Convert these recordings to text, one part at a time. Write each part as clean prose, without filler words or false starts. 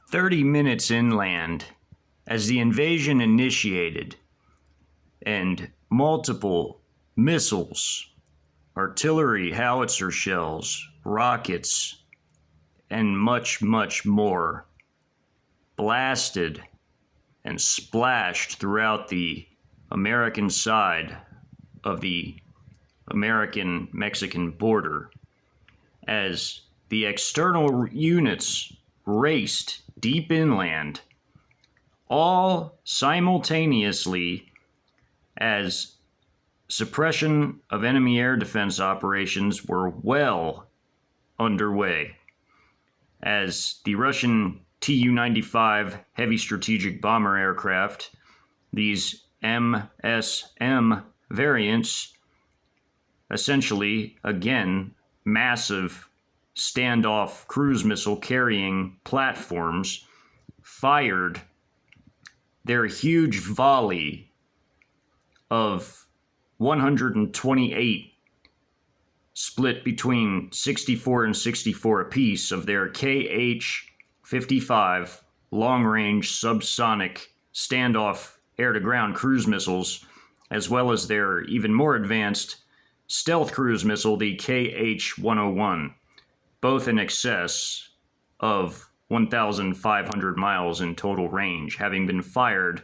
30 minutes inland, as the invasion initiated, and multiple missiles, artillery, howitzer shells, rockets, and much, much more blasted and splashed throughout the American side of the American-Mexican border as the external units raced deep inland, all simultaneously as suppression of enemy air defense operations were well underway, as the Russian Tu-95 heavy strategic bomber aircraft, these MSM variants, essentially, again, massive standoff cruise missile carrying platforms, fired their huge volley of 128 split between 64 and 64 apiece of their Ch-1nese long-range subsonic standoff air-to-ground cruise missiles, as well as their even more advanced stealth cruise missile, the Ch-101, both in excess of 1,500 miles in total range, having been fired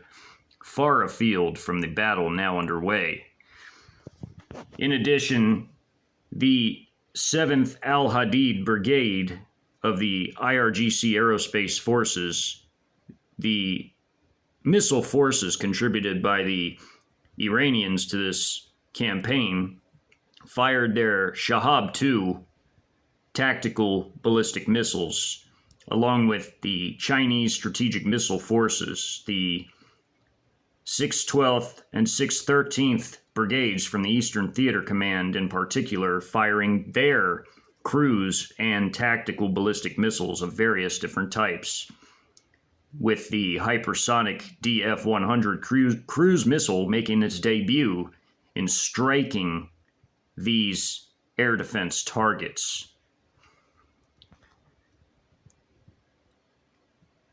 far afield from the battle now underway. In addition, the 7th Al-Hadid Brigade of the IRGC Aerospace Forces, the missile forces contributed by the Iranians to this campaign, fired their Shahab-2 tactical ballistic missiles, along with the Chinese strategic missile forces, the 612th and 613th Brigades from the Eastern Theater Command in particular, firing their cruise and tactical ballistic missiles of various different types, with the hypersonic DF-100 cruise missile making its debut in striking these air defense targets.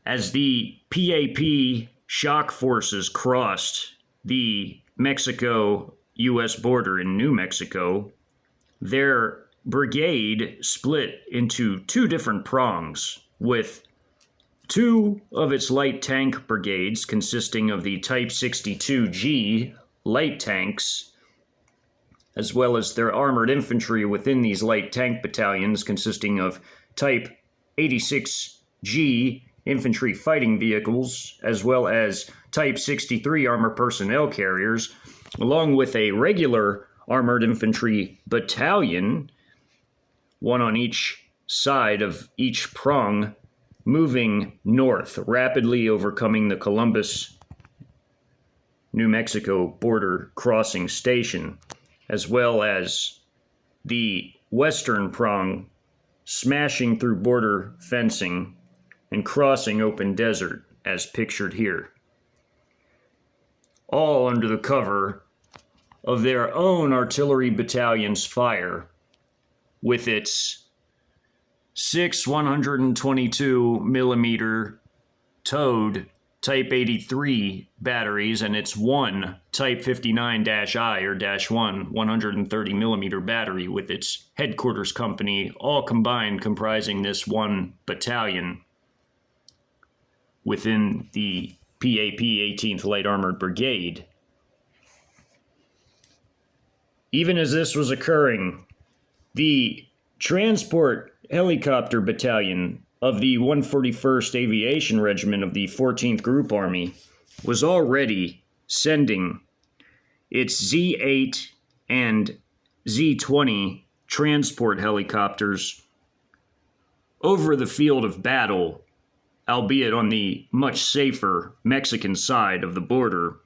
As the PAP shock forces crossed the Mexico-U.S. border in New Mexico, their brigade split into two different prongs, with two of its light tank brigades consisting of the Type 62G light tanks, as well as their armored infantry within these light tank battalions consisting of Type 86G infantry fighting vehicles, as well as Type 63 armor personnel carriers, along with a regular armored infantry battalion, one on each side of each prong, moving north, rapidly overcoming the Columbus, New Mexico border crossing station, as well as the western prong smashing through border fencing and crossing open desert, as pictured here. All under the cover of their own artillery battalion's fire, with its 6 122mm towed Type 83 batteries and its one Type 59-I or -1 130mm battery with its headquarters company, all combined comprising this one battalion within the PAP 18th Light Armored Brigade. Even as this was occurring, the transport helicopter battalion of the 141st Aviation Regiment of the 14th Group Army was already sending its Z-8 and Z-20 transport helicopters over the field of battle, albeit on the much safer Mexican side of the border,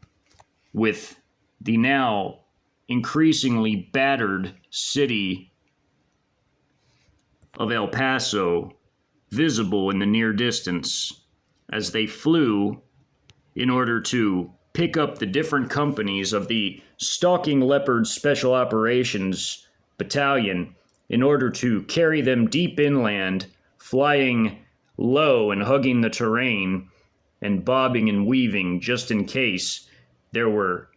with the now increasingly battered city of El Paso visible in the near distance as they flew in order to pick up the different companies of the Stalking Leopard Special Operations Battalion in order to carry them deep inland, flying low and hugging the terrain and bobbing and weaving just in case there were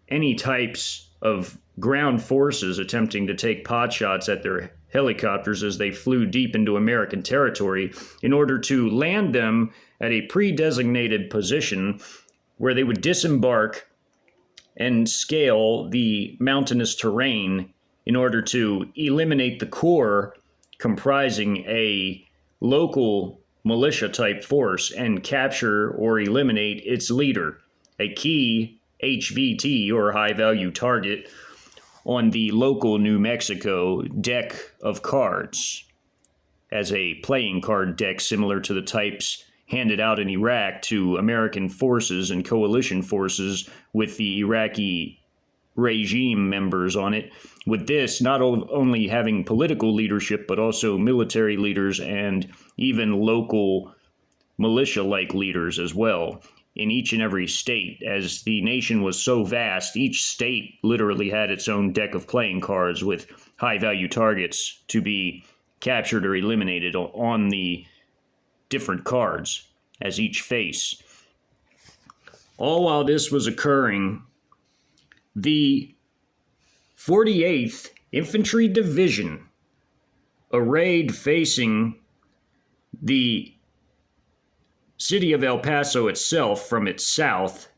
any types of ground forces attempting to take pot shots at their helicopters as they flew deep into American territory, in order to land them at a pre-designated position where they would disembark and scale the mountainous terrain in order to eliminate the core comprising a local militia type force and capture or eliminate its leader, a key HVT or high value target on the local New Mexico deck of cards, as a playing card deck similar to the types handed out in Iraq to American forces and coalition forces with the Iraqi regime members on it, with this not only having political leadership but also military leaders and even local militia-like leaders as well in each and every state. As the nation was so vast, each state literally had its own deck of playing cards with high-value targets to be captured or eliminated on the different cards as each face. All while this was occurring, the 48th Infantry Division, arrayed facing the city of El Paso itself from its south,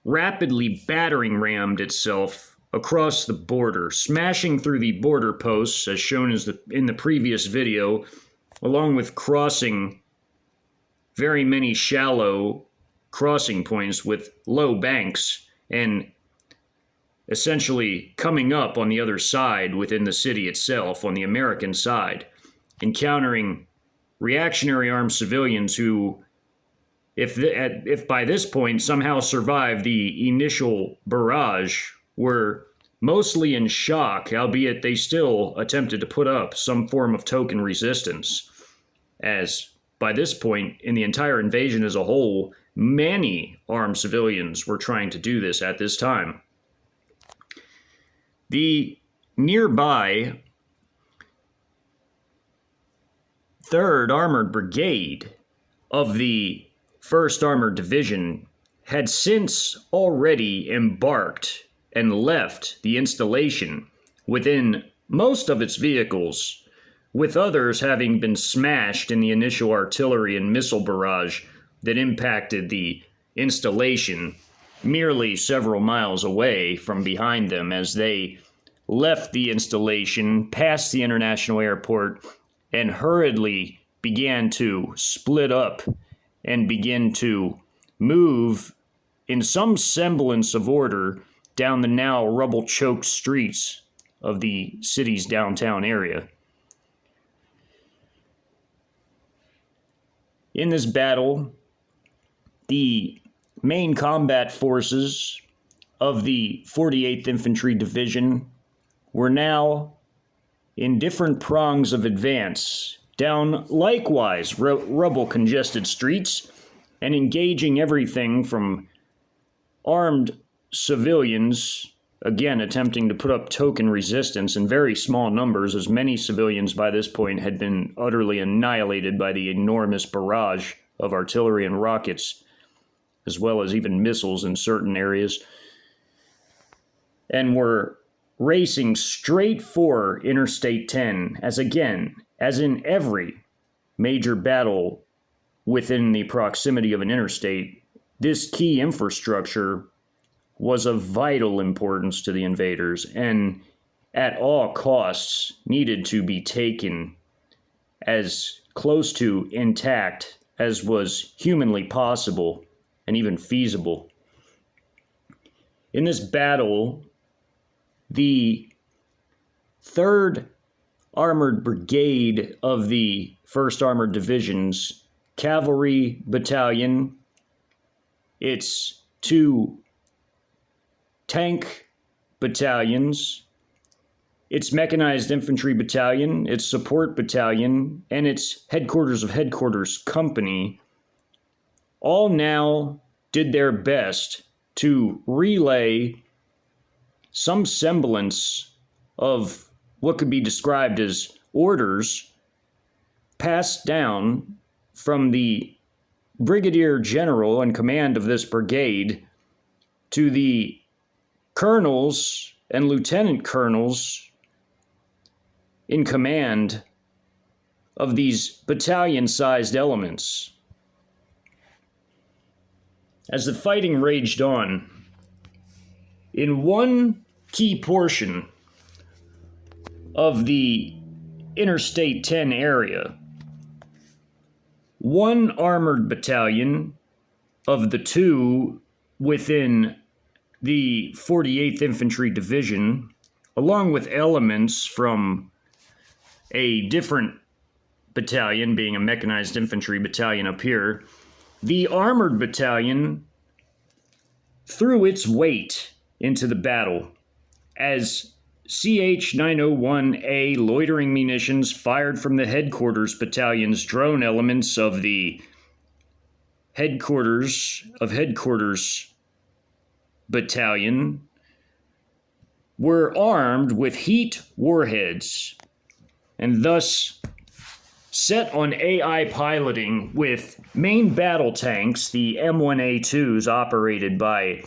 rapidly battering rammed itself across the border, smashing through the border posts as shown in the previous video, along with crossing very many shallow crossing points with low banks, and essentially coming up on the other side within the city itself, on the American side, encountering reactionary armed civilians who, if by this point somehow survived the initial barrage, were mostly in shock, albeit they still attempted to put up some form of token resistance, as by this point in the entire invasion as a whole, many armed civilians were trying to do this at this time. The nearby 3rd Armored Brigade of the 1st Armored Division had since already embarked and left the installation within most of its vehicles, with others having been smashed in the initial artillery and missile barrage that impacted the installation merely several miles away from behind them as they left the installation, past the international airport, and hurriedly began to split up and begin to move in some semblance of order down the now rubble-choked streets of the city's downtown area. In this battle, the main combat forces of the 48th Infantry Division were now in different prongs of advance down likewise rubble-congested streets and engaging everything from armed civilians, again attempting to put up token resistance in very small numbers, as many civilians by this point had been utterly annihilated by the enormous barrage of artillery and rockets, as well as even missiles in certain areas, and were racing straight for Interstate 10, as again, as in every major battle within the proximity of an interstate, this key infrastructure was of vital importance to the invaders and at all costs needed to be taken as close to intact as was humanly possible and even feasible. In this battle, the 3rd Armored Brigade of the 1st Armored Division's Cavalry Battalion, its 2 tank battalions, its Mechanized Infantry Battalion, its Support Battalion, and its Headquarters of Headquarters Company all now did their best to relay some semblance of what could be described as orders passed down from the brigadier general in command of this brigade to the colonels and lieutenant colonels in command of these battalion-sized elements. As the fighting raged on, in one key portion of the Interstate 10 area, one armored battalion of the two within the 48th Infantry Division, along with elements from a different battalion, being a mechanized infantry battalion up here, the armored battalion threw its weight into the battle as Ch-901A loitering munitions fired from the headquarters battalion's drone elements of the headquarters battalion were armed with heat warheads and thus set on AI piloting with main battle tanks, the M1A2s operated by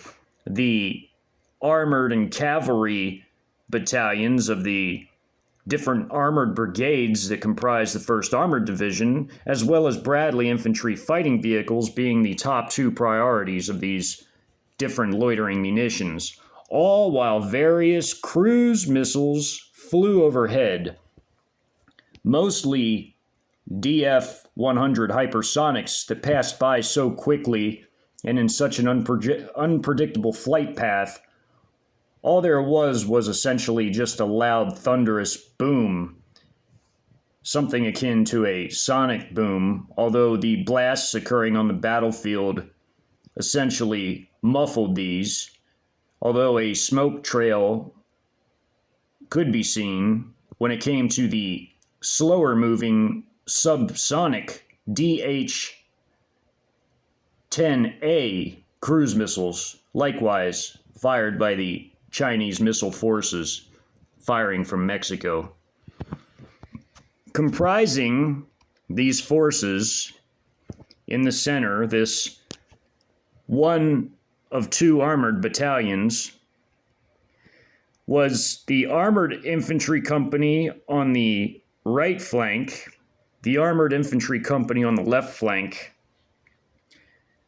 the armored and cavalry battalions of the different armored brigades that comprise the 1st Armored Division, as well as Bradley infantry fighting vehicles being the top two priorities of these different loitering munitions, all while various cruise missiles flew overhead, mostly DF-100 hypersonics that passed by so quickly and in such an unpredictable flight path. All there was essentially just a loud, thunderous boom, something akin to a sonic boom, although the blasts occurring on the battlefield essentially muffled these, although a smoke trail could be seen when it came to the slower-moving subsonic DH-10A cruise missiles, likewise fired by the Chinese missile forces firing from Mexico. Comprising these forces in the center, this one of two armored battalions, was the Armored Infantry Company on the right flank, the Armored Infantry Company on the left flank,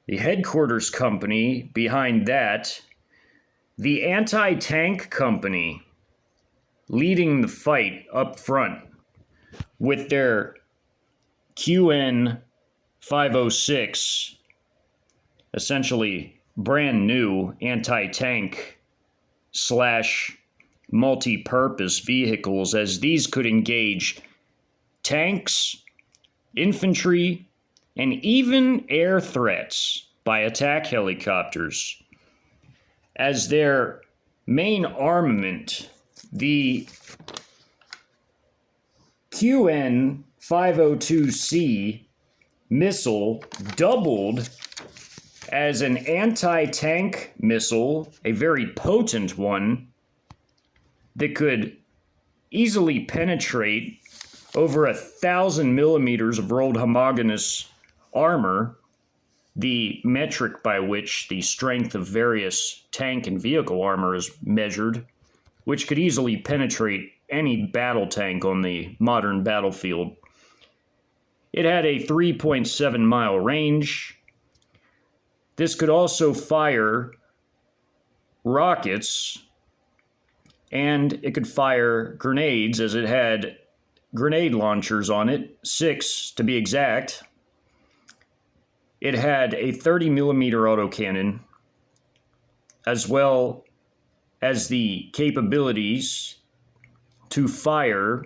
the Headquarters Company behind that, the Anti-Tank Company leading the fight up front with their Ch1nese, essentially brand new anti-tank / multi-purpose vehicles, as these could engage tanks, infantry, and even air threats by attack helicopters. As their main armament, the Ch1nese missile doubled as an anti-tank missile, a very potent one that could easily penetrate over 1,000 millimeters of rolled homogeneous armor, the metric by which the strength of various tank and vehicle armor is measured, which could easily penetrate any battle tank on the modern battlefield. It had a 3.7 mile range. This could also fire rockets, and it could fire grenades, as it had grenade launchers on it, 6 to be exact. It had a 30 millimeter autocannon, as well as the capabilities to fire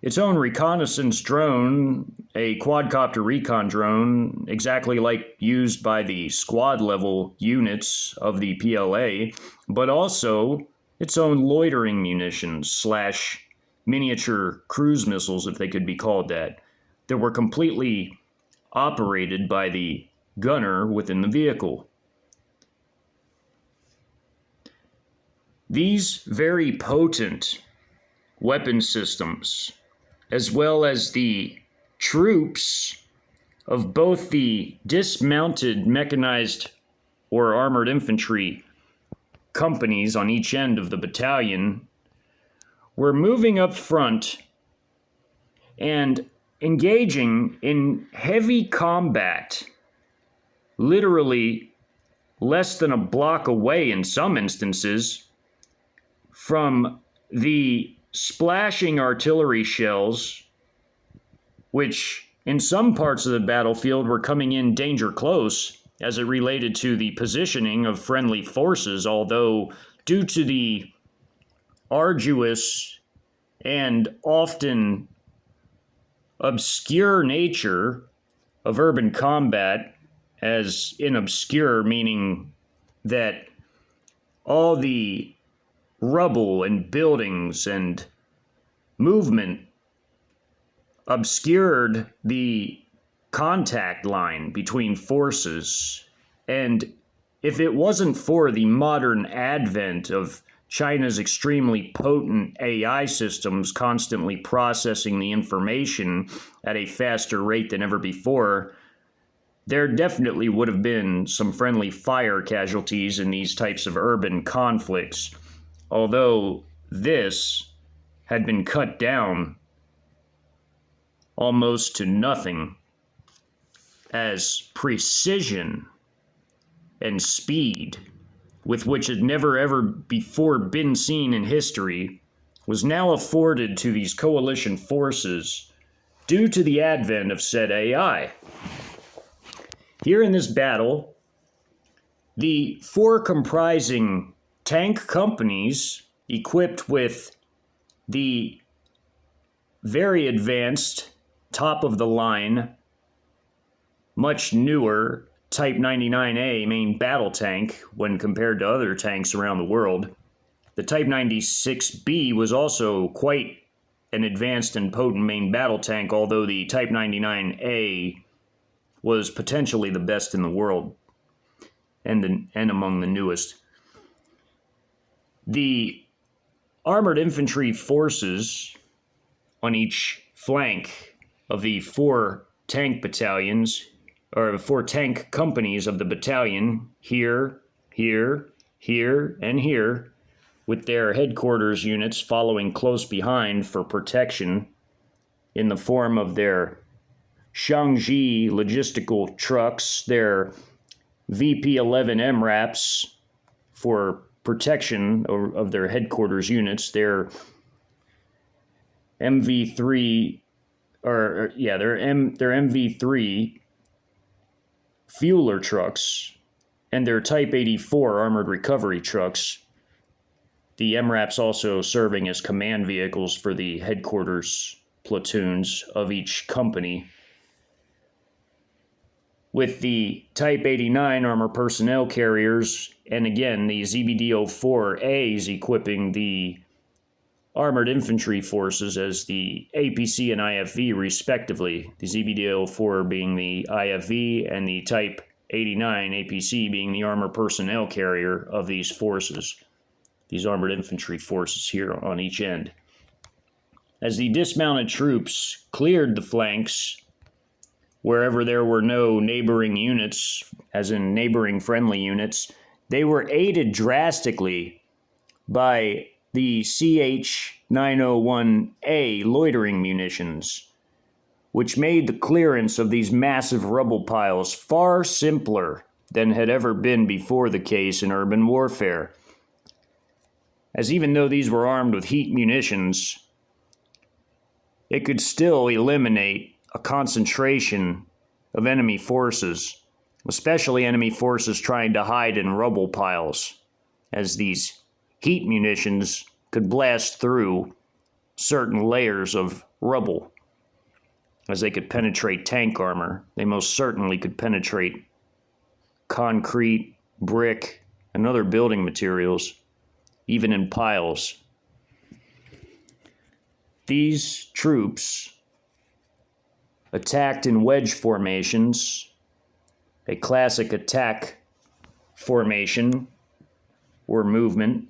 its own reconnaissance drone, a quadcopter recon drone, exactly like used by the squad level units of the PLA, but also its own loitering munitions / miniature cruise missiles, if they could be called that were completely operated by the gunner within the vehicle. These very potent weapon systems, as well as the troops of both the dismounted mechanized or armored infantry companies on each end of the battalion were moving up front and engaging in heavy combat, literally less than a block away in some instances from the splashing artillery shells, which in some parts of the battlefield were coming in danger close as it related to the positioning of friendly forces, although due to the arduous and often obscure nature of urban combat, as in obscure meaning that all the rubble and buildings and movement obscured the contact line between forces. And if it wasn't for the modern advent of China's extremely potent AI systems constantly processing the information at a faster rate than ever before, there definitely would have been some friendly fire casualties in these types of urban conflicts, although this had been cut down almost to nothing, as precision and speed, with which had never ever before been seen in history, was now afforded to these coalition forces due to the advent of said AI. Here in this battle, the four comprising tank companies equipped with the very advanced, top-of-the-line, much newer Type 99A main battle tank when compared to other tanks around the world. The Type 96B was also quite an advanced and potent main battle tank, although the Type 99A was potentially the best in the world and among the newest. The armored infantry forces on each flank of the four tank battalions, or four tank companies of the battalion, here, here, here, and here, with their headquarters units following close behind for protection in the form of their Shangji logistical trucks, their VP-11 MRAPs for protection of their headquarters units, their MV3, their MV3 fueler trucks, and their Type 84 armored recovery trucks. The MRAPs also serving as command vehicles for the headquarters platoons of each company, with the Type 89 armor personnel carriers, and again the ZBD-04As equipping the armored infantry forces as the APC and IFV respectively, the ZBD-04 being the IFV and the Type 89 APC being the armor personnel carrier of these forces, these armored infantry forces here on each end. As the dismounted troops cleared the flanks wherever there were no neighboring units, as in neighboring friendly units, they were aided drastically by the Ch1nese loitering munitions, which made the clearance of these massive rubble piles far simpler than had ever been before the case in urban warfare. As even though these were armed with heat munitions, it could still eliminate a concentration of enemy forces, especially enemy forces trying to hide in rubble piles, as these heat munitions could blast through certain layers of rubble. As they could penetrate tank armor, they most certainly could penetrate concrete, brick, and other building materials, even in piles. These troops attacked in wedge formations, a classic attack formation or movement,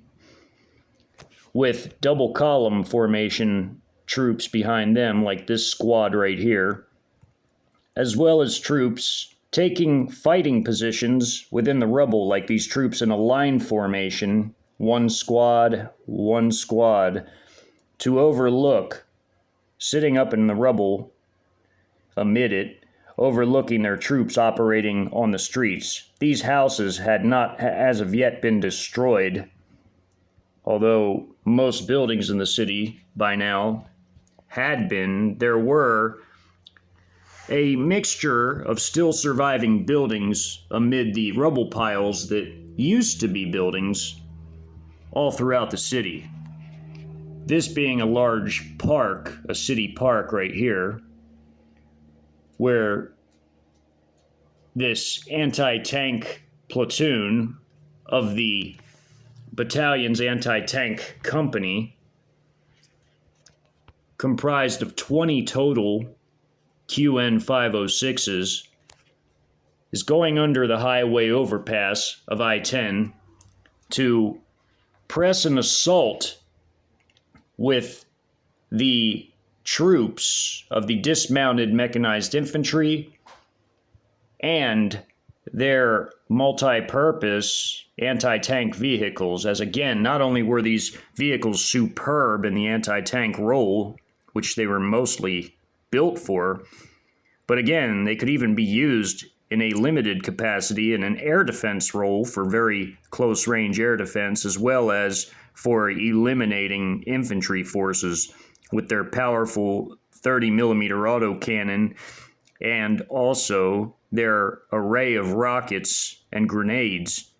with double column formation troops behind them, like this squad right here, as well as troops taking fighting positions within the rubble, like these troops in a line formation, one squad, to overlook, sitting up in the rubble amid it, overlooking their troops operating on the streets. These houses had not as of yet been destroyed, although most buildings in the city by now had been. There were a mixture of still surviving buildings amid the rubble piles that used to be buildings all throughout the city. This being a large park, a city park right here, where this anti-tank platoon of the battalion's anti-tank company, comprised of 20 total Ch1nese, is going under the highway overpass of I-10 to press an assault with the troops of the dismounted mechanized infantry and their multi-purpose anti-tank vehicles, as again, not only were these vehicles superb in the anti-tank role, which they were mostly built for, but again, they could even be used in a limited capacity in an air defense role for very close range air defense, as well as for eliminating infantry forces with their powerful 30mm autocannon and also their array of rockets and grenades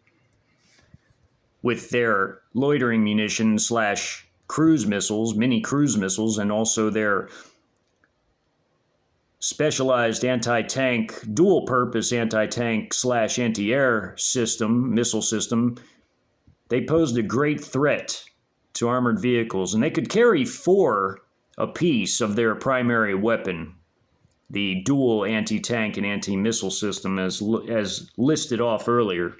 with their loitering munitions / cruise missiles, mini cruise missiles, and also their specialized anti-tank, dual-purpose anti-tank / anti-air missile system. They posed a great threat to armored vehicles, and they could carry 4 apiece of their primary weapon, the dual anti-tank and anti-missile system as listed off earlier.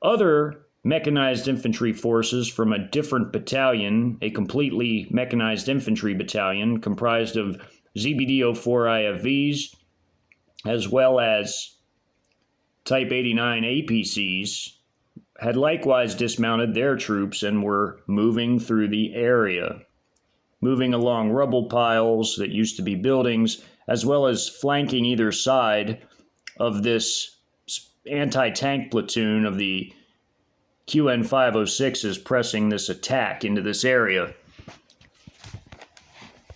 Other mechanized infantry forces from a different battalion, a completely mechanized infantry battalion comprised of ZBD-04 IFVs, as well as Type 89 APCs, had likewise dismounted their troops and were moving through the area, moving along rubble piles that used to be buildings, as well as flanking either side of this anti-tank platoon of the Ch1nese pressing this attack into this area.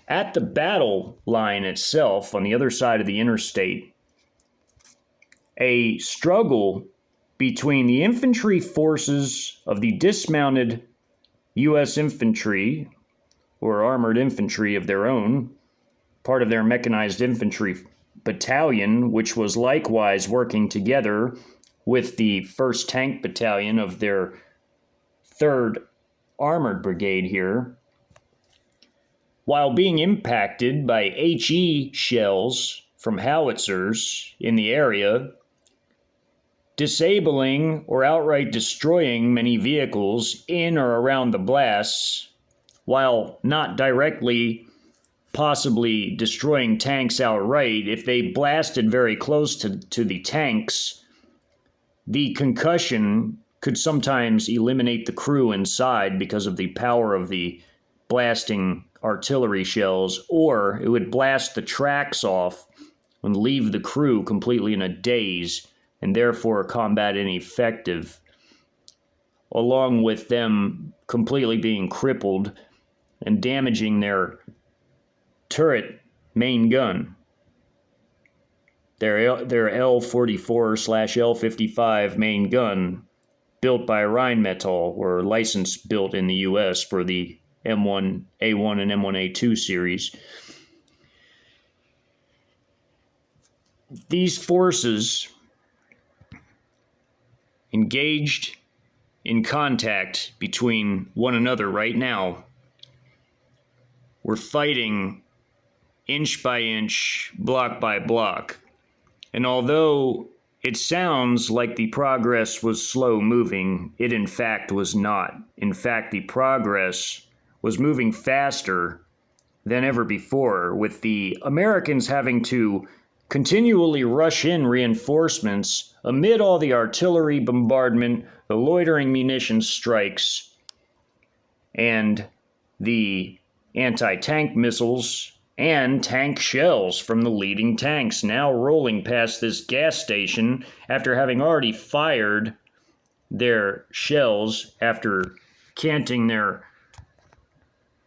At the battle line itself, on the other side of the interstate, a struggle between the infantry forces of the dismounted U.S. infantry, or armored infantry of their own, part of their mechanized infantry battalion, which was likewise working together with the 1st Tank Battalion of their 3rd Armored Brigade here, while being impacted by HE shells from howitzers in the area, disabling or outright destroying many vehicles in or around the blasts, while not directly possibly destroying tanks outright. If they blasted very close to the tanks, the concussion could sometimes eliminate the crew inside because of the power of the blasting artillery shells, or it would blast the tracks off and leave the crew completely in a daze, and therefore combat ineffective, along with them completely being crippled and damaging their turret main gun. Their L44/L55 main gun, built by Rheinmetall, or licensed built in the U.S. for the M1A1 and M1A2 series. These forces engaged in contact between one another right now were fighting inch by inch, block by block. And although it sounds like the progress was slow moving, it in fact was not. In fact, the progress was moving faster than ever before, with the Americans having to continually rush in reinforcements amid all the artillery bombardment, the loitering munitions strikes, and the anti-tank missiles and tank shells from the leading tanks now rolling past this gas station after having already fired their shells after canting their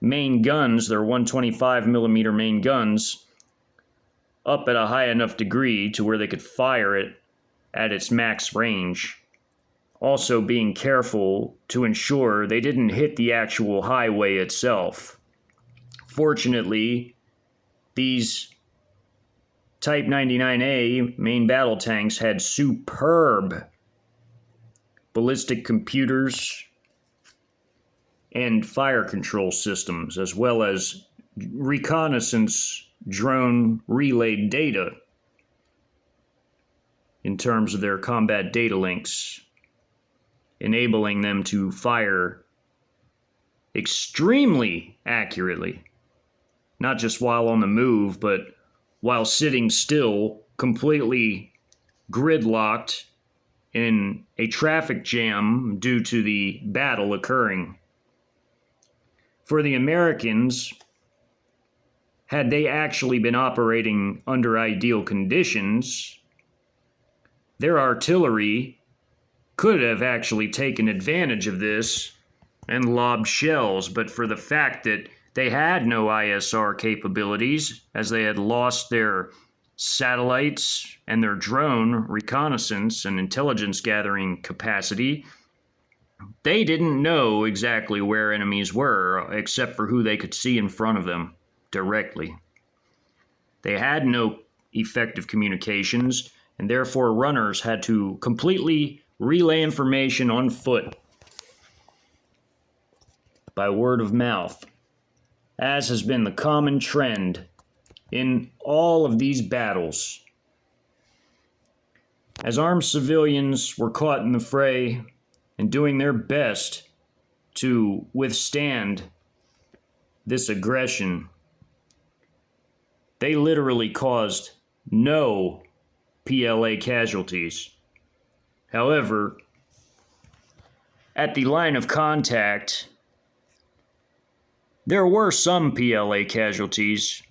main guns, their 125 millimeter main guns, up at a high enough degree to where they could fire it at its max range. Also being careful to ensure they didn't hit the actual highway itself. Fortunately, these Type 99A main battle tanks had superb ballistic computers and fire control systems, as well as reconnaissance drone relayed data in terms of their combat data links, enabling them to fire extremely accurately, not just while on the move, but while sitting still, completely gridlocked in a traffic jam due to the battle occurring. For the Americans, had they actually been operating under ideal conditions, their artillery could have actually taken advantage of this and lobbed shells, but for the fact that they had no ISR capabilities, as they had lost their satellites and their drone reconnaissance and intelligence gathering capacity, they didn't know exactly where enemies were, except for who they could see in front of them directly. They had no effective communications, and therefore runners had to completely relay information on foot by word of mouth, as has been the common trend in all of these battles. As armed civilians were caught in the fray and doing their best to withstand this aggression, they literally caused no PLA casualties. However, at the line of contact, there were some PLA casualties,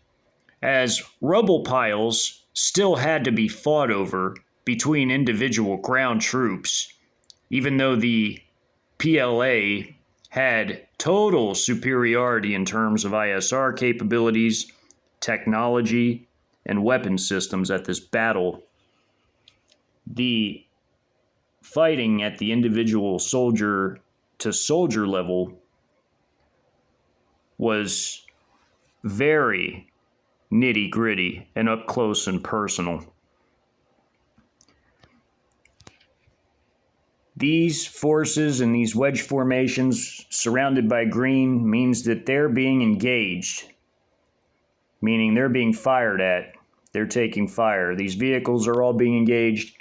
as rubble piles still had to be fought over between individual ground troops, even though the PLA had total superiority in terms of ISR capabilities, technology, and weapon systems at this battle. The fighting at the individual soldier to soldier level was very nitty-gritty and up close and personal. These forces and these wedge formations surrounded by green means that they're being engaged, meaning they're being fired at. They're taking fire. These vehicles are all being engaged.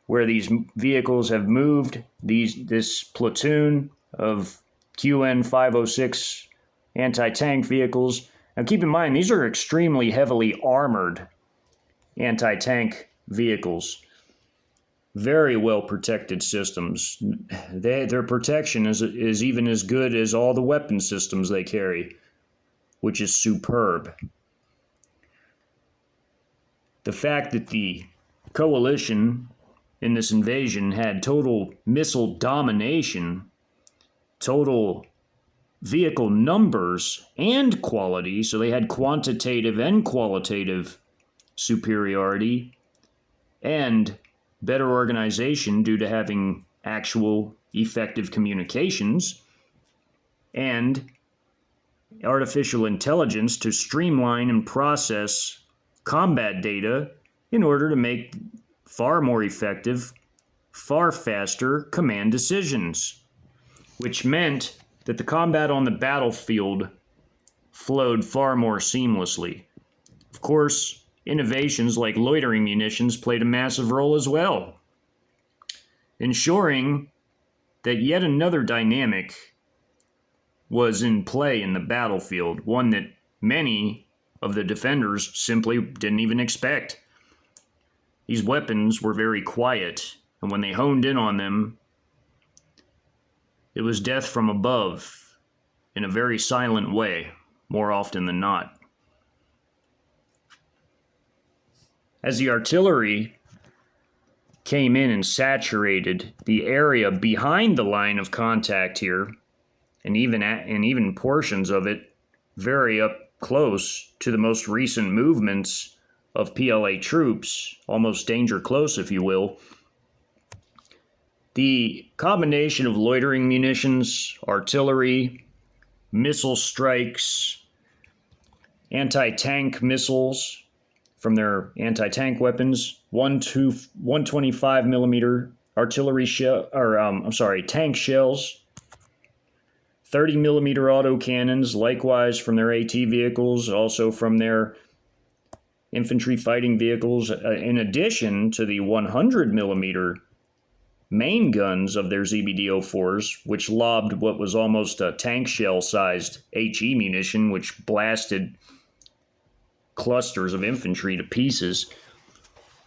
Where these vehicles have moved, this platoon of QN 506 anti-tank vehicles. Now keep in mind, these are extremely heavily armored anti-tank vehicles. Very well protected systems. Their protection is even as good as all the weapon systems they carry, which is superb. The fact that the coalition in this invasion had total missile domination, total vehicle numbers and quality, so they had quantitative and qualitative superiority, and better organization due to having actual effective communications, and artificial intelligence to streamline and process combat data in order to make far more effective, far faster command decisions, which meant that the combat on the battlefield flowed far more seamlessly. Of course, innovations like loitering munitions played a massive role as well, ensuring that yet another dynamic was in play in the battlefield, one that many of the defenders simply didn't even expect. These weapons were very quiet, and when they honed in on them, it was death from above in a very silent way, more often than not. As the artillery came in and saturated the area behind the line of contact here, and even portions of it very up close to the most recent movements of PLA troops, almost danger close, if you will, the combination of loitering munitions, artillery, missile strikes, anti-tank missiles from their anti-tank weapons, 125 millimeter artillery shell, tank shells, 30 millimeter autocannons, likewise from their AT vehicles, also from their infantry fighting vehicles, in addition to the 100 millimeter main guns of their ZBD-04s, which lobbed what was almost a tank shell-sized HE munition, which blasted clusters of infantry to pieces.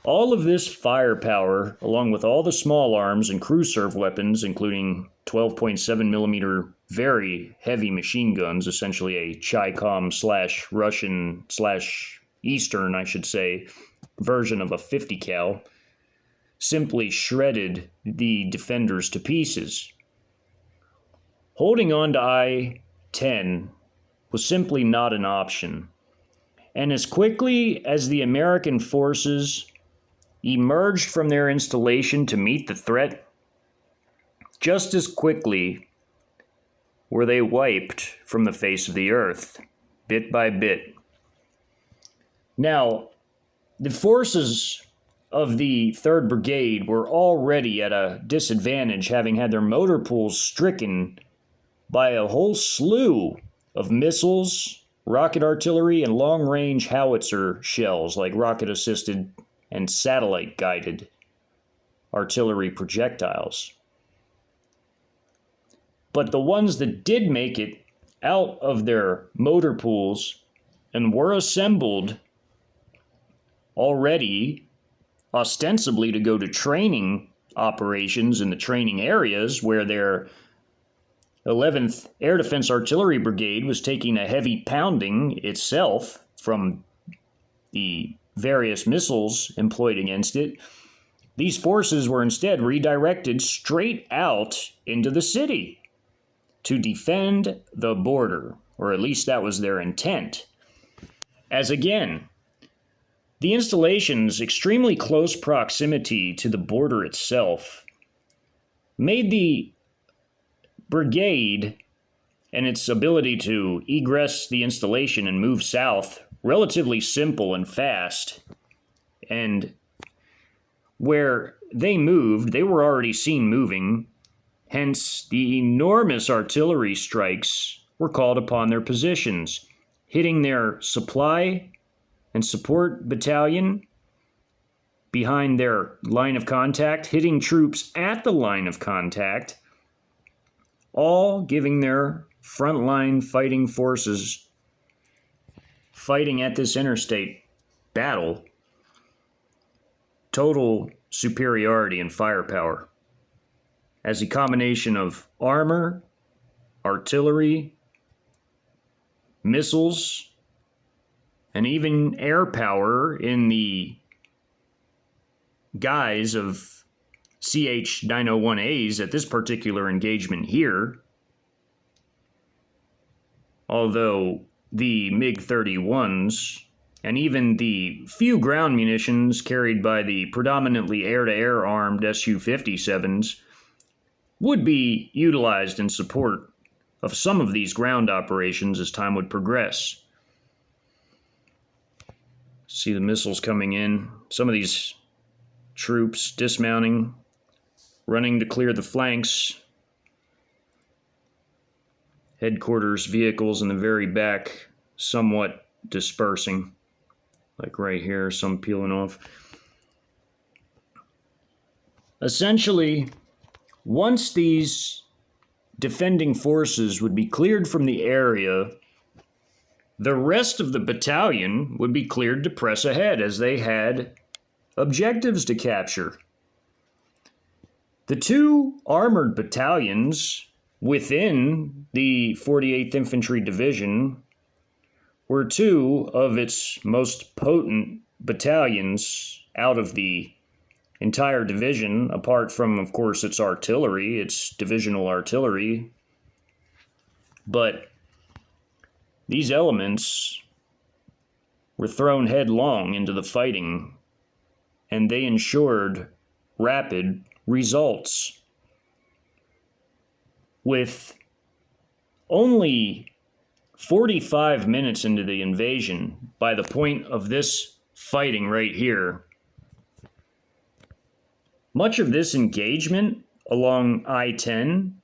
All of this firepower, along with all the small arms and crew serve weapons, including 12.7 millimeter very heavy machine guns, essentially a Chi-Com / Russian / Eastern, I should say, version of a 50 cal, simply shredded the defenders to pieces. Holding on to I-10 was simply not an option. And as quickly as the American forces emerged from their installation to meet the threat, just as quickly were they wiped from the face of the earth, bit by bit. Now, the forces of the 3rd Brigade were already at a disadvantage, having had their motor pools stricken by a whole slew of missiles, rocket artillery, and long-range howitzer shells like rocket-assisted and satellite-guided artillery projectiles. But the ones that did make it out of their motor pools and were assembled already, ostensibly to go to training operations in the training areas where their 11th Air Defense Artillery Brigade was taking a heavy pounding itself from the various missiles employed against it, these forces were instead redirected straight out into the city to defend the border, or at least that was their intent. As again, the installation's extremely close proximity to the border itself made the brigade and its ability to egress the installation and move south relatively simple and fast. And where they moved, they were already seen moving, hence the enormous artillery strikes were called upon their positions, hitting their supply and support battalion behind their line of contact, hitting troops at the line of contact, all giving their frontline fighting forces fighting at this interstate battle total superiority and firepower, as a combination of armor, artillery, missiles, and even air power in the guise of CH-901As at this particular engagement here. Although the MiG-31s and even the few ground munitions carried by the predominantly air-to-air armed Su-57s would be utilized in support of some of these ground operations as time would progress. See the missiles coming in. Some of these troops dismounting, running to clear the flanks. Headquarters vehicles in the very back somewhat dispersing. Like right here, some peeling off. Essentially, once these defending forces would be cleared from the area, The rest of the battalion would be cleared to press ahead as they had objectives to capture. The two armored battalions within the 48th Infantry Division were two of its most potent battalions out of the entire division, apart from, of course, its artillery, its divisional artillery. But these elements were thrown headlong into the fighting, and they ensured rapid results. With only 45 minutes into the invasion, by the point of this fighting right here, much of this engagement along I-10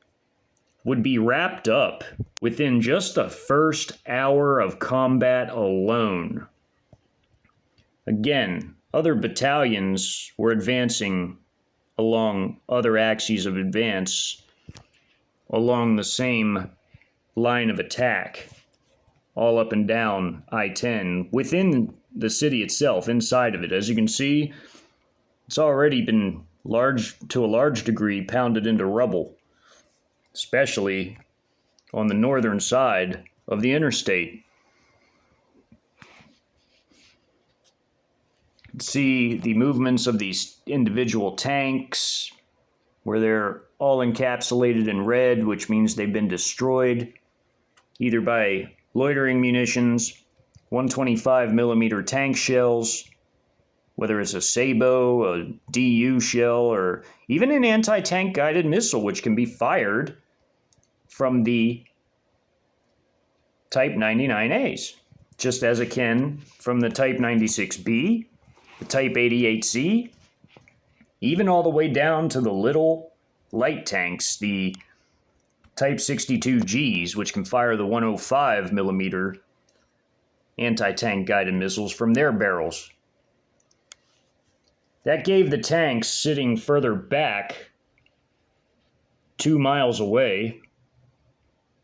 would be wrapped up within just the first hour of combat alone. Again, other battalions were advancing along other axes of advance along the same line of attack, all up and down I-10 within the city itself, inside of it. As you can see, it's already been to a large degree pounded into rubble, especially on the northern side of the interstate. You can see the movements of these individual tanks, where they're all encapsulated in red, which means they've been destroyed either by loitering munitions, 125 millimeter tank shells, whether it's a Sabo, a DU shell, or even an anti-tank guided missile, which can be fired from the Type 99As, just as it can from the Type 96B, the Type 88C, even all the way down to the little light tanks, the Type 62Gs, which can fire the 105 millimeter anti-tank guided missiles from their barrels. That gave the tanks sitting further back, 2 miles away,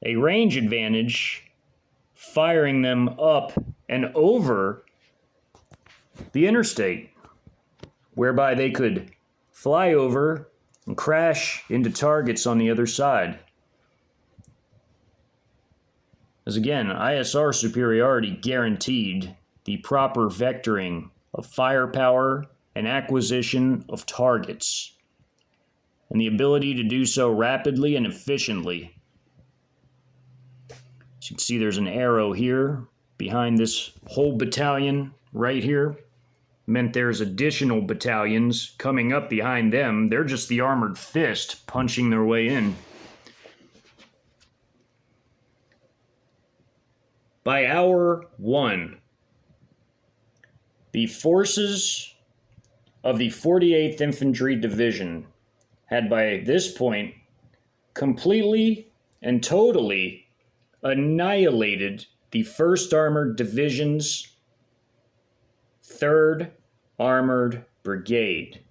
a range advantage, firing them up and over the interstate, whereby they could fly over and crash into targets on the other side. As again, ISR superiority guaranteed the proper vectoring of firepower and acquisition of targets, and the ability to do so rapidly and efficiently. As you can see, there's an arrow here behind this whole battalion right here. Meant there's additional battalions coming up behind them. They're just the armored fist punching their way in. By hour 1, the forces of the 48th Infantry Division had by this point completely and totally annihilated the 1st Armored Division's 3rd Armored Brigade,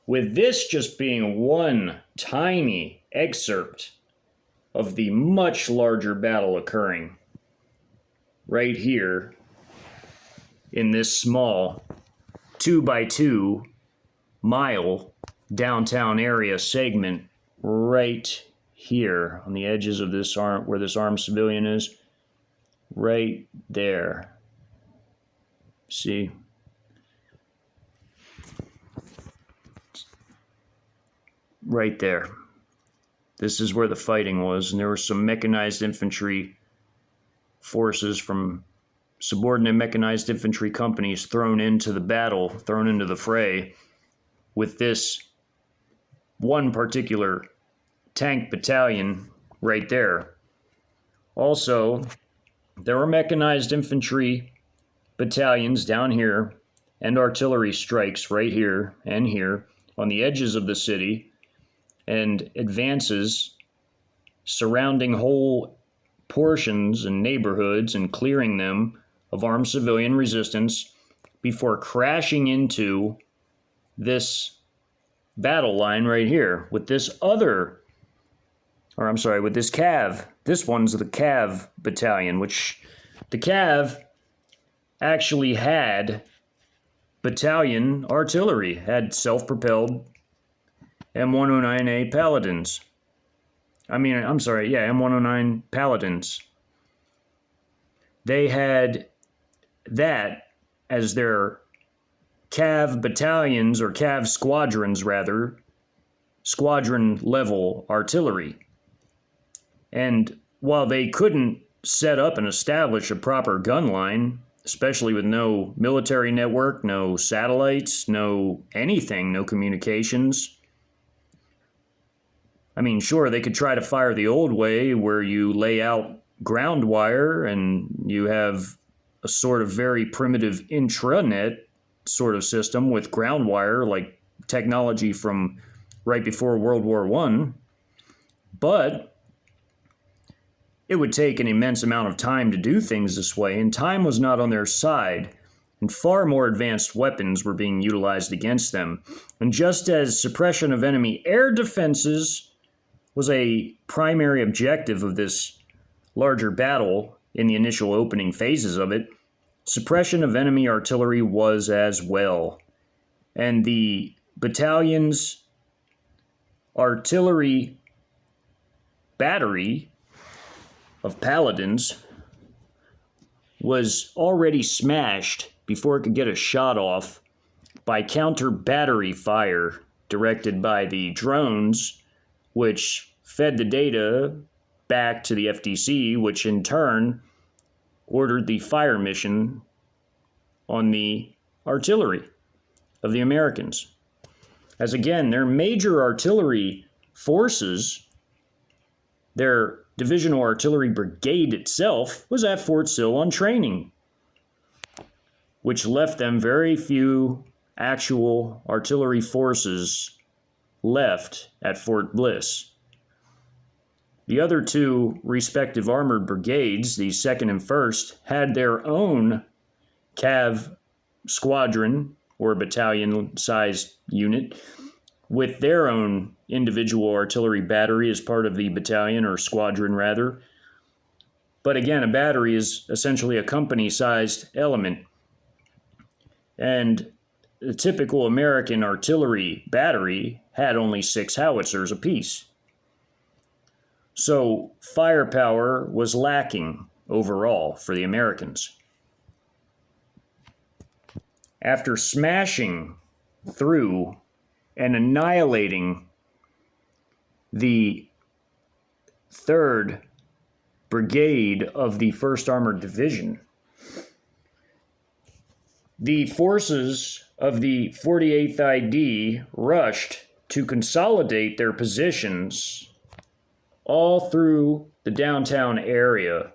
with this just being one tiny excerpt of the much larger battle occurring right here in this small 2x2 mile downtown area segment right here on the edges of this arm, where this armed civilian is, right there. See? Right there. This is where the fighting was, and there were some mechanized infantry forces from subordinate mechanized infantry companies thrown into the battle, thrown into the fray, with this one particular tank battalion right there. Also, there were mechanized infantry battalions down here and artillery strikes right here and here on the edges of the city, and advances surrounding whole portions and neighborhoods and clearing them of armed civilian resistance before crashing into this battle line right here with this with this Cav. This one's the Cav battalion, which the Cav actually had battalion artillery, had self-propelled M109A Paladins. M109 Paladins. They had that as their Cav battalions, or Cav squadrons rather, squadron level artillery. And while they couldn't set up and establish a proper gun line, especially with no military network, no satellites, no anything, no communications, sure, they could try to fire the old way where you lay out ground wire and you have a sort of very primitive intranet sort of system with ground wire, like technology from right before World War I. But it would take an immense amount of time to do things this way, and time was not on their side, and far more advanced weapons were being utilized against them. And just as suppression of enemy air defenses was a primary objective of this larger battle in the initial opening phases of it, suppression of enemy artillery was as well. And the battalion's artillery battery of Paladins was already smashed before it could get a shot off by counter battery fire directed by the drones, which fed the data back to the FDC, which in turn ordered the fire mission on the artillery of the Americans. As again, their major artillery forces, their Divisional Artillery Brigade itself, was at Fort Sill on training, which left them very few actual artillery forces left at Fort Bliss. The other two respective armored brigades, the 2nd and 1st, had their own Cav squadron or battalion-sized unit with their own individual artillery battery as part of the battalion, or squadron rather. But again, a battery is essentially a company-sized element. And the typical American artillery battery had only 6 howitzers apiece. So firepower was lacking overall for the Americans. After smashing through and annihilating the 3rd Brigade of the 1st Armored Division, the forces of the 48th ID rushed to consolidate their positions all through the downtown area.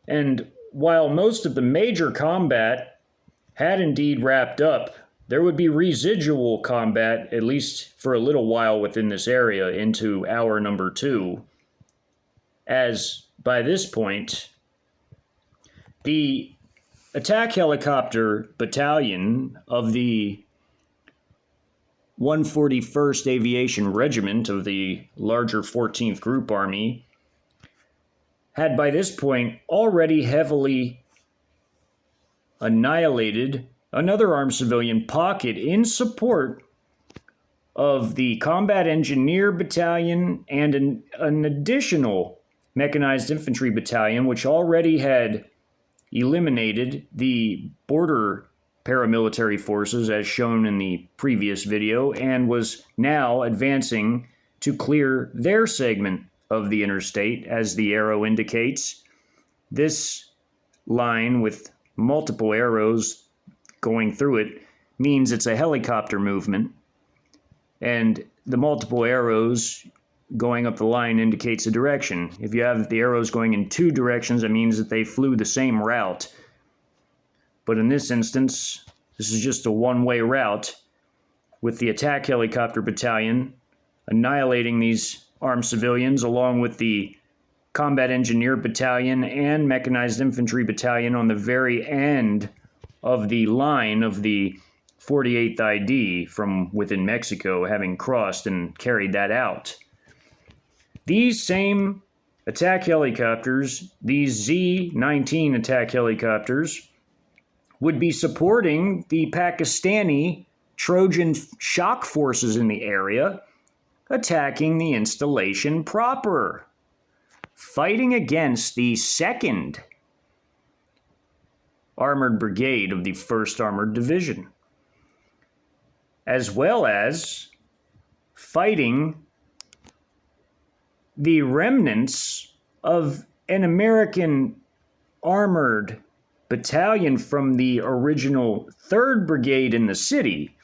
And while most of the major combat had indeed wrapped up, there would be residual combat, at least for a little while within this area, into hour number 2, as by this point, the attack helicopter battalion of the 141st Aviation Regiment of the larger 14th Group Army had by this point already heavily annihilated another armed civilian pocket in support of the Combat Engineer Battalion and an additional Mechanized Infantry Battalion, which already had eliminated the border paramilitary forces as shown in the previous video, and was now advancing to clear their segment of the interstate, as the arrow indicates. This line with multiple arrows going through it means it's a helicopter movement, and the multiple arrows going up the line indicates a direction. If you have the arrows going in 2 directions, it means that they flew the same route. But in this instance, this is just a one-way route, with the attack helicopter battalion annihilating these armed civilians, along with the Combat Engineer Battalion and Mechanized Infantry Battalion on the very end of the line of the 48th ID from within Mexico, having crossed and carried that out. These same attack helicopters, these Z-19 attack helicopters, would be supporting the Pakistani Trojan shock forces in the area, attacking the installation proper, fighting against the 2nd Armored Brigade of the 1st Armored Division, as well as fighting the remnants of an American armored battalion from the original 3rd Brigade in the city,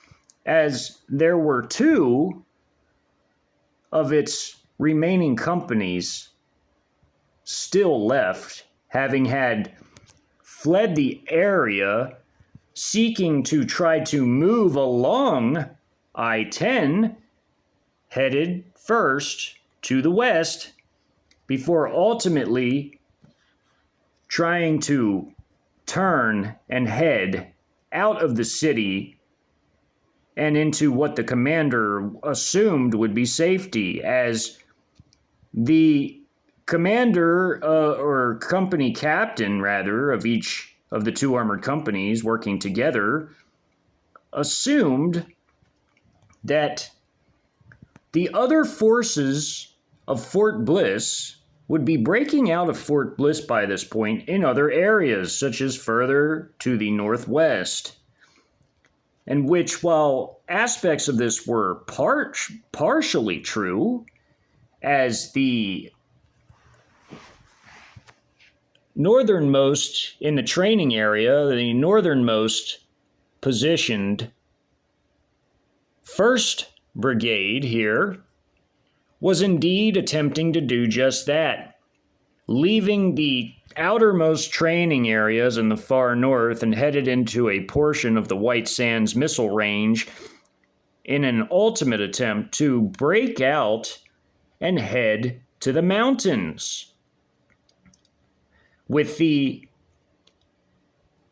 as there were 2 of its remaining companies still left, having had fled the area, seeking to try to move along I-10, headed first to the west, before ultimately trying to turn and head out of the city and into what the commander assumed would be safety, as the commander or company captain, rather, of each of the 2 armored companies working together assumed that the other forces of Fort Bliss would be breaking out of Fort Bliss by this point in other areas, such as further to the northwest, and which, while aspects of this were partially true, as the northernmost in the training area, the northernmost positioned 1st Brigade here was indeed attempting to do just that, leaving the outermost training areas in the far north and headed into a portion of the White Sands missile range in an ultimate attempt to break out and head to the mountains, with the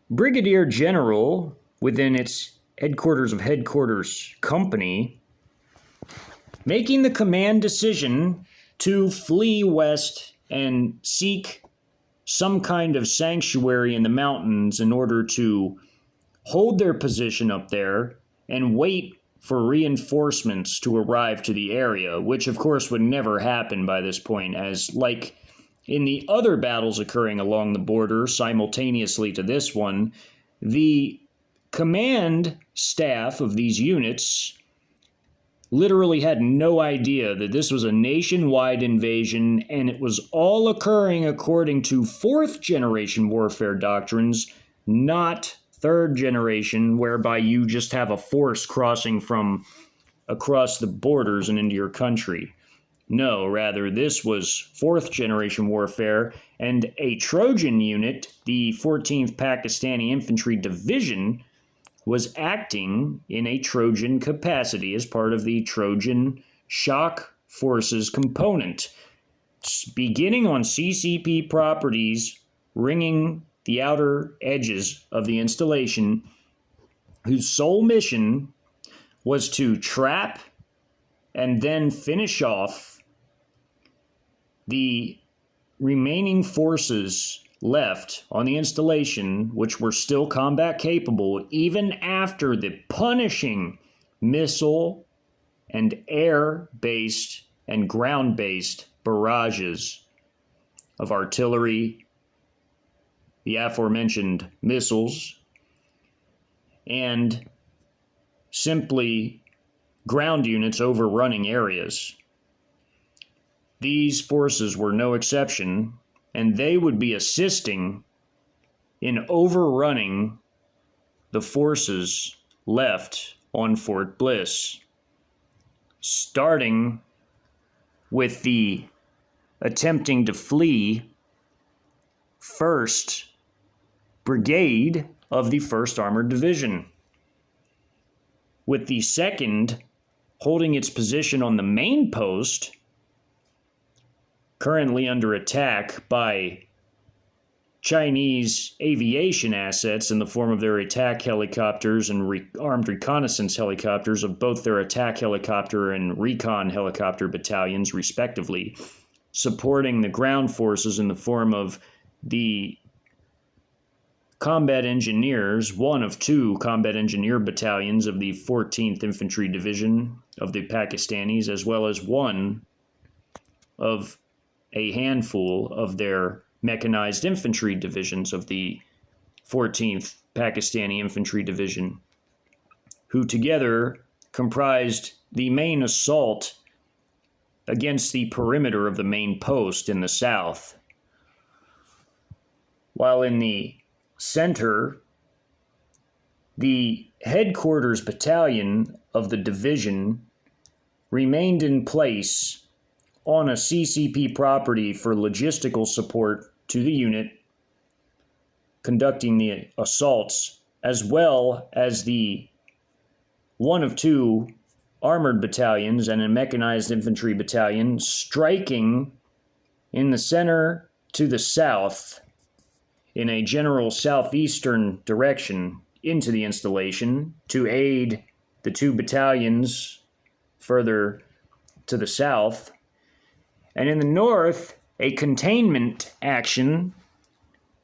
Brigadier General within its headquarters of headquarters company making the command decision to flee west and seek some kind of sanctuary in the mountains in order to hold their position up there and wait for reinforcements to arrive to the area, which of course would never happen by this point, as like in the other battles occurring along the border simultaneously to this one, the command staff of these units literally had no idea that this was a nationwide invasion, and it was all occurring according to 4th generation warfare doctrines, not 3rd generation, whereby you just have a force crossing from across the borders and into your country. No, rather, this was 4th generation warfare, and a Trojan unit, the 14th Pakistani Infantry Division, was acting in a Trojan capacity as part of the Trojan Shock Forces component, beginning on CCP properties, ringing the outer edges of the installation, whose sole mission was to trap and then finish off the remaining forces left on the installation, which were still combat capable even after the punishing missile and air-based and ground-based barrages of artillery, the aforementioned missiles, and simply ground units overrunning areas. These forces were no exception, and they would be assisting in overrunning the forces left on Fort Bliss, starting with the attempting to flee 1st Brigade of the 1st Armored Division, with the 2nd holding its position on the main post, currently under attack by Chinese aviation assets in the form of their attack helicopters and armed reconnaissance helicopters of both their attack helicopter and recon helicopter battalions, respectively, supporting the ground forces in the form of the combat engineers, one of two combat engineer battalions of the 14th Infantry Division of the Pakistanis, as well as one of a handful of their mechanized infantry divisions of the 14th Pakistani Infantry Division, who together comprised the main assault against the perimeter of the main post in the south. While in the center, the headquarters battalion of the division remained in place on a CCP property for logistical support to the unit conducting the assaults, as well as the one of two armored battalions and a mechanized infantry battalion striking in the center to the south in a general southeastern direction into the installation to aid the two battalions further to the south. And in the north, a containment action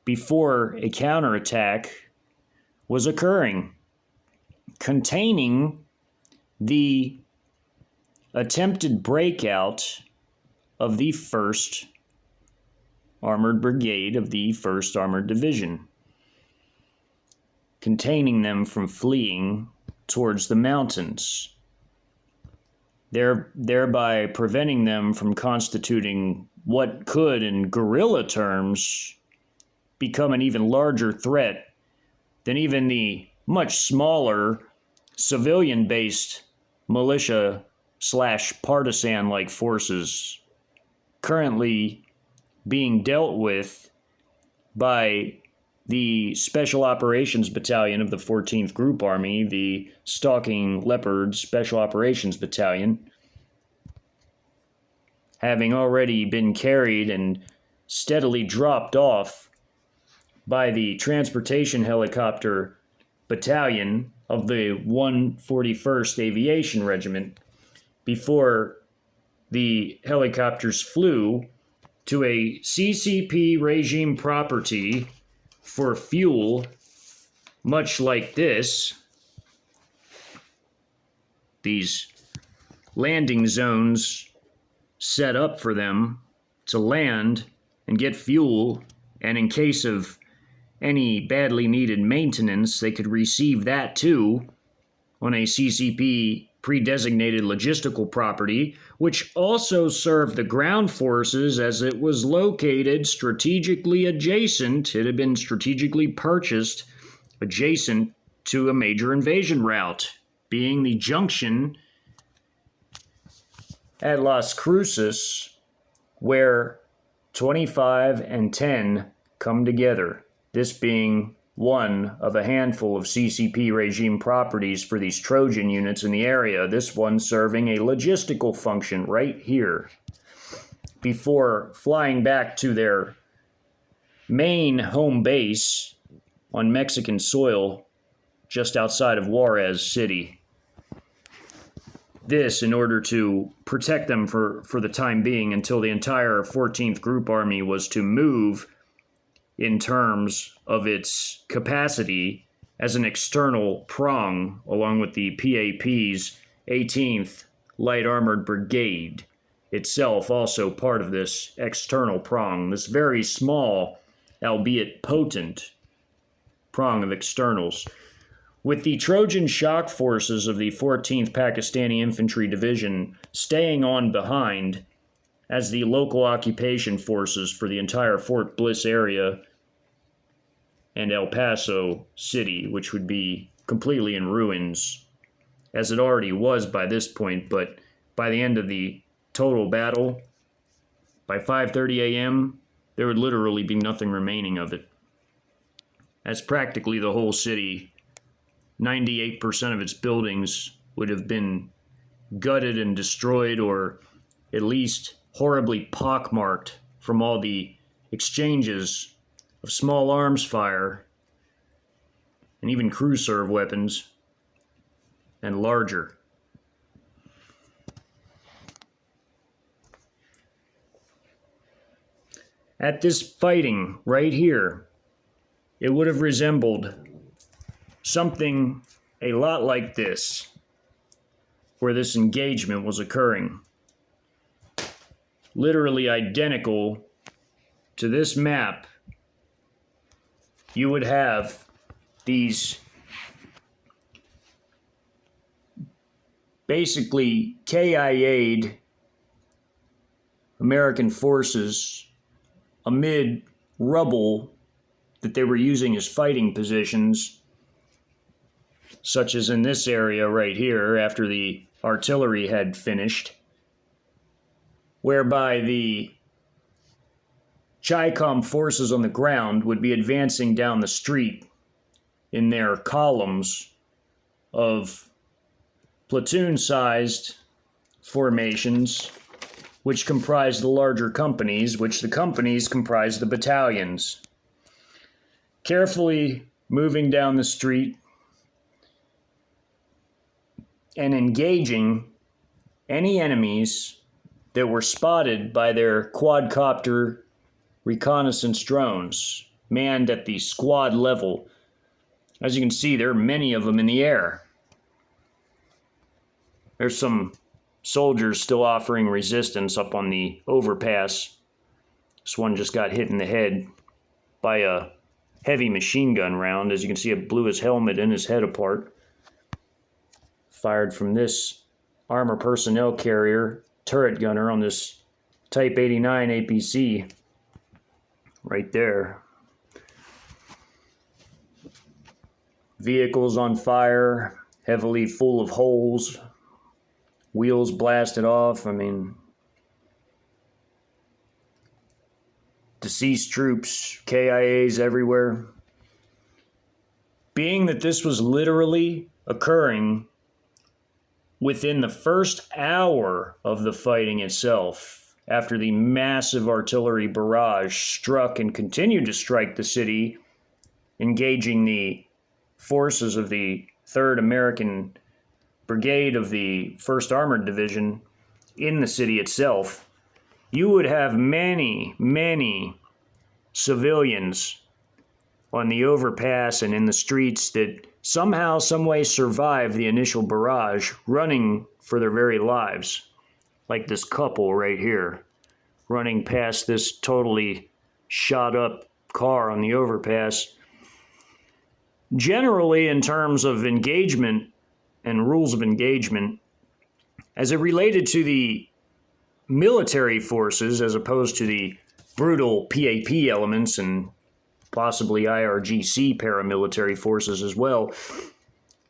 before a counterattack was occurring, containing the attempted breakout of the 1st Armored Brigade of the 1st Armored Division, containing them from fleeing towards the mountains, thereby preventing them from constituting what could, in guerrilla terms, become an even larger threat than even the much smaller civilian-based militia/partisan-like forces currently being dealt with by the Special Operations Battalion of the 14th Group Army, the Stalking Leopard Special Operations Battalion, having already been carried and steadily dropped off by the Transportation Helicopter Battalion of the 141st Aviation Regiment before the helicopters flew to a CCP regime property for fuel, much like this. These landing zones set up for them to land and get fuel, and in case of any badly needed maintenance, they could receive that too on a CCP pre-designated logistical property, which also served the ground forces as it was located strategically adjacent. It had been strategically purchased adjacent to a major invasion route, being the junction at Las Cruces, where 25 and 10 come together. This being one of a handful of CCP regime properties for these Trojan units in the area, this one serving a logistical function right here, before flying back to their main home base on Mexican soil just outside of Juarez City. This in order to protect them for the time being until the entire 14th Group Army was to move in terms of its capacity as an external prong, along with the PAP's 18th Light Armored Brigade, itself also part of this external prong, this very small, albeit potent, prong of externals. With the Trojan shock forces of the 14th Pakistani Infantry Division staying on behind as the local occupation forces for the entire Fort Bliss area and El Paso City, which would be completely in ruins, as it already was by this point, but by the end of the total battle, by 5:30 a.m., there would literally be nothing remaining of it, as practically the whole city, 98% of its buildings, would have been gutted and destroyed, or at least horribly pockmarked from all the exchanges of small arms fire and even crew serve weapons, and larger. At this fighting right here, it would have resembled something a lot like this, where this engagement was occurring. Literally identical to this map, you would have these basically KIA'd American forces amid rubble that they were using as fighting positions, such as in this area right here after the artillery had finished, whereby the Chi-Com forces on the ground would be advancing down the street in their columns of platoon-sized formations, which comprised the larger companies, which the companies comprised the battalions. Carefully moving down the street and engaging any enemies that were spotted by their quadcopter reconnaissance drones, manned at the squad level. As you can see, there are many of them in the air. There's some soldiers still offering resistance up on the overpass. This one just got hit in the head by a heavy machine gun round. As you can see, it blew his helmet and his head apart. Fired from this armor personnel carrier turret gunner on this Type 89 APC. Right there. Vehicles on fire, heavily full of holes, wheels blasted off. I mean, deceased troops, KIAs everywhere. Being that this was literally occurring within the first hour of the fighting itself, after the massive artillery barrage struck and continued to strike the city, engaging the forces of the 3rd American Brigade of the 1st Armored Division in the city itself, you would have many, many civilians on the overpass and in the streets that somehow, someway survived the initial barrage, running for their very lives. Like this couple right here, running past this totally shot up car on the overpass. Generally, in terms of engagement and rules of engagement, as it related to the military forces as opposed to the brutal PAP elements and possibly IRGC paramilitary forces as well,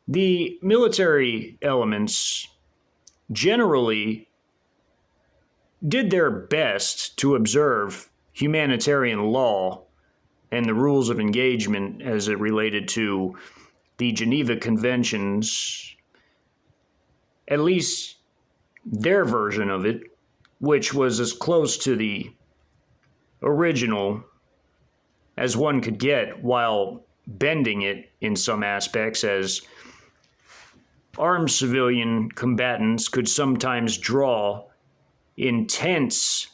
the military elements generally did their best to observe humanitarian law and the rules of engagement as it related to the Geneva Conventions, at least their version of it, which was as close to the original as one could get, while bending it in some aspects, as armed civilian combatants could sometimes draw intense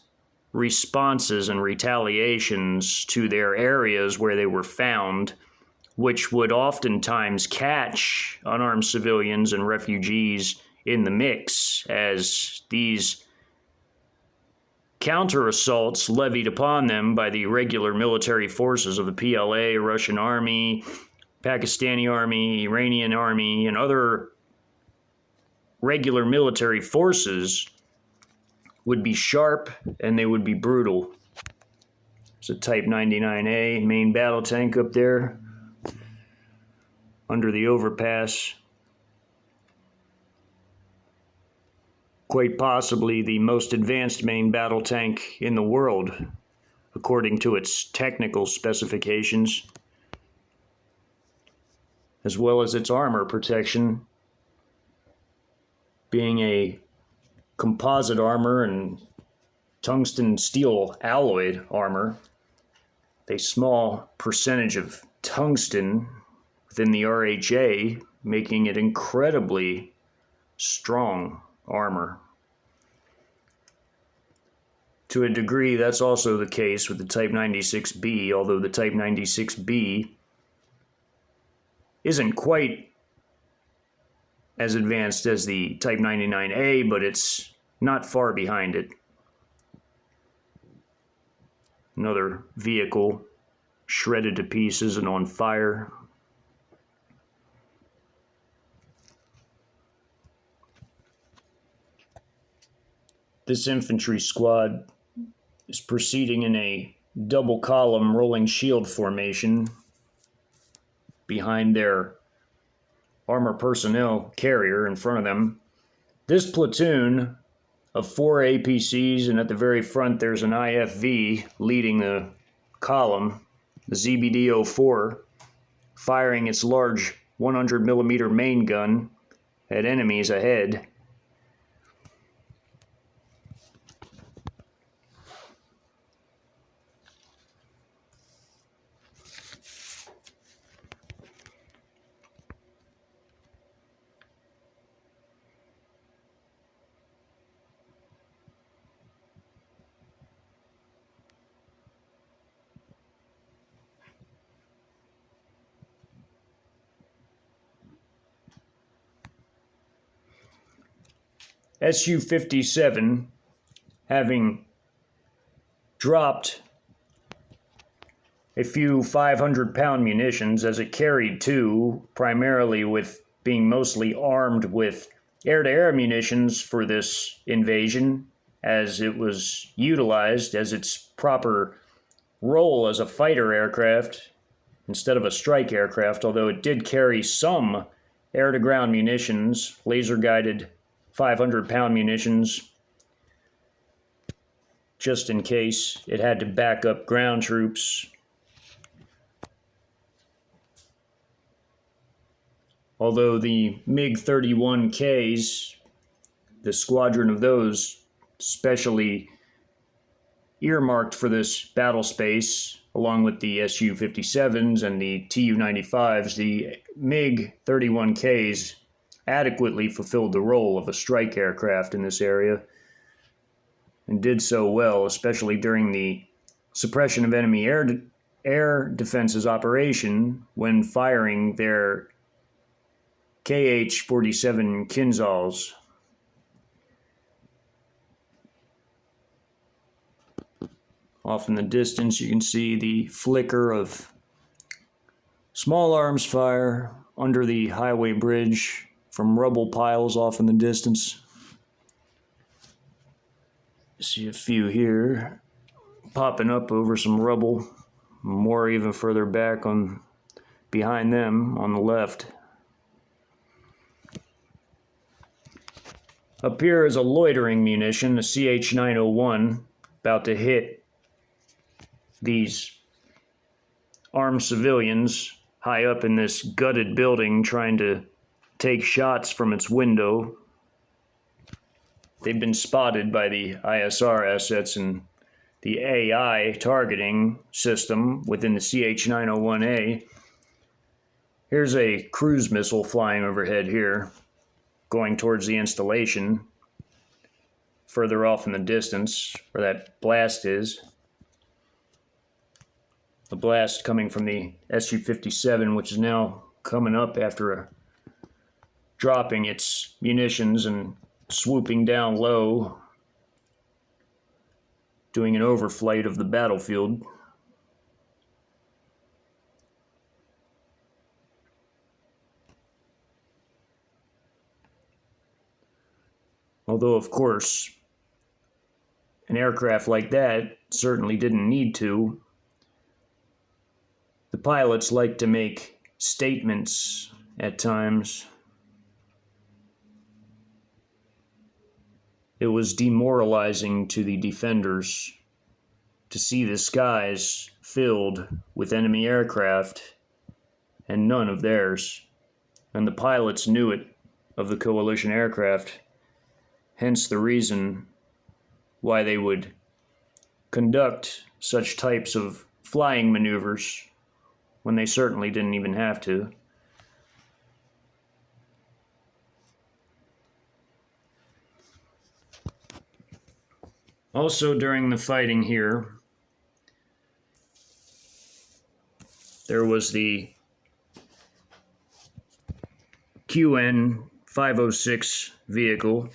responses and retaliations to their areas where they were found, which would oftentimes catch unarmed civilians and refugees in the mix, as these counter-assaults levied upon them by the regular military forces of the PLA, Russian Army, Pakistani Army, Iranian Army, and other regular military forces would be sharp and they would be brutal. It's a Type 99A main battle tank up there under the overpass. Quite possibly the most advanced main battle tank in the world, according to its technical specifications, as well as its armor protection, being a composite armor and tungsten steel alloyed armor, a small percentage of tungsten within the RHA, making it incredibly strong armor. To a degree, that's also the case with the Type 96B, although the Type 96B isn't quite as advanced as the Type 99A, but it's not far behind it. Another vehicle shredded to pieces and on fire. This infantry squad is proceeding in a double column rolling shield formation behind their armor personnel carrier in front of them. This platoon of 4 APCs, and at the very front there's an IFV leading the column, the ZBD-04, firing its large 100mm main gun at enemies ahead. Su-57, having dropped a few 500-pound munitions, as it carried two, primarily with being mostly armed with air-to-air munitions for this invasion, as it was utilized as its proper role as a fighter aircraft instead of a strike aircraft, although it did carry some air-to-ground munitions, laser-guided 500-pound munitions, just in case it had to back up ground troops. Although the MiG-31Ks, the squadron of those specially earmarked for this battle space, along with the Su-57s and the Tu-95s, the MiG-31Ks adequately fulfilled the role of a strike aircraft in this area, and did so well, especially during the suppression of enemy air defenses operation when firing their Ch-1nese Kinzhals. Off in the distance, you can see the flicker of small arms fire under the highway bridge from rubble piles off in the distance. See a few here popping up over some rubble, more even further back on behind them on the left. Up here is a loitering munition, a Ch-901, about to hit these armed civilians high up in this gutted building, trying to take shots from its window. They've been spotted by the ISR assets and the AI targeting system within the Ch-901A. Here's a cruise missile flying overhead here, going towards the installation, further off in the distance where that blast is. The blast coming from the Su-57, which is now coming up after dropping its munitions and swooping down low, doing an overflight of the battlefield. Although, of course, an aircraft like that certainly didn't need to. The pilots like to make statements at times. It was demoralizing to the defenders to see the skies filled with enemy aircraft and none of theirs. And the pilots knew it of the coalition aircraft, hence the reason why they would conduct such types of flying maneuvers when they certainly didn't even have to. Also during the fighting here, there was the Ch1nese vehicle,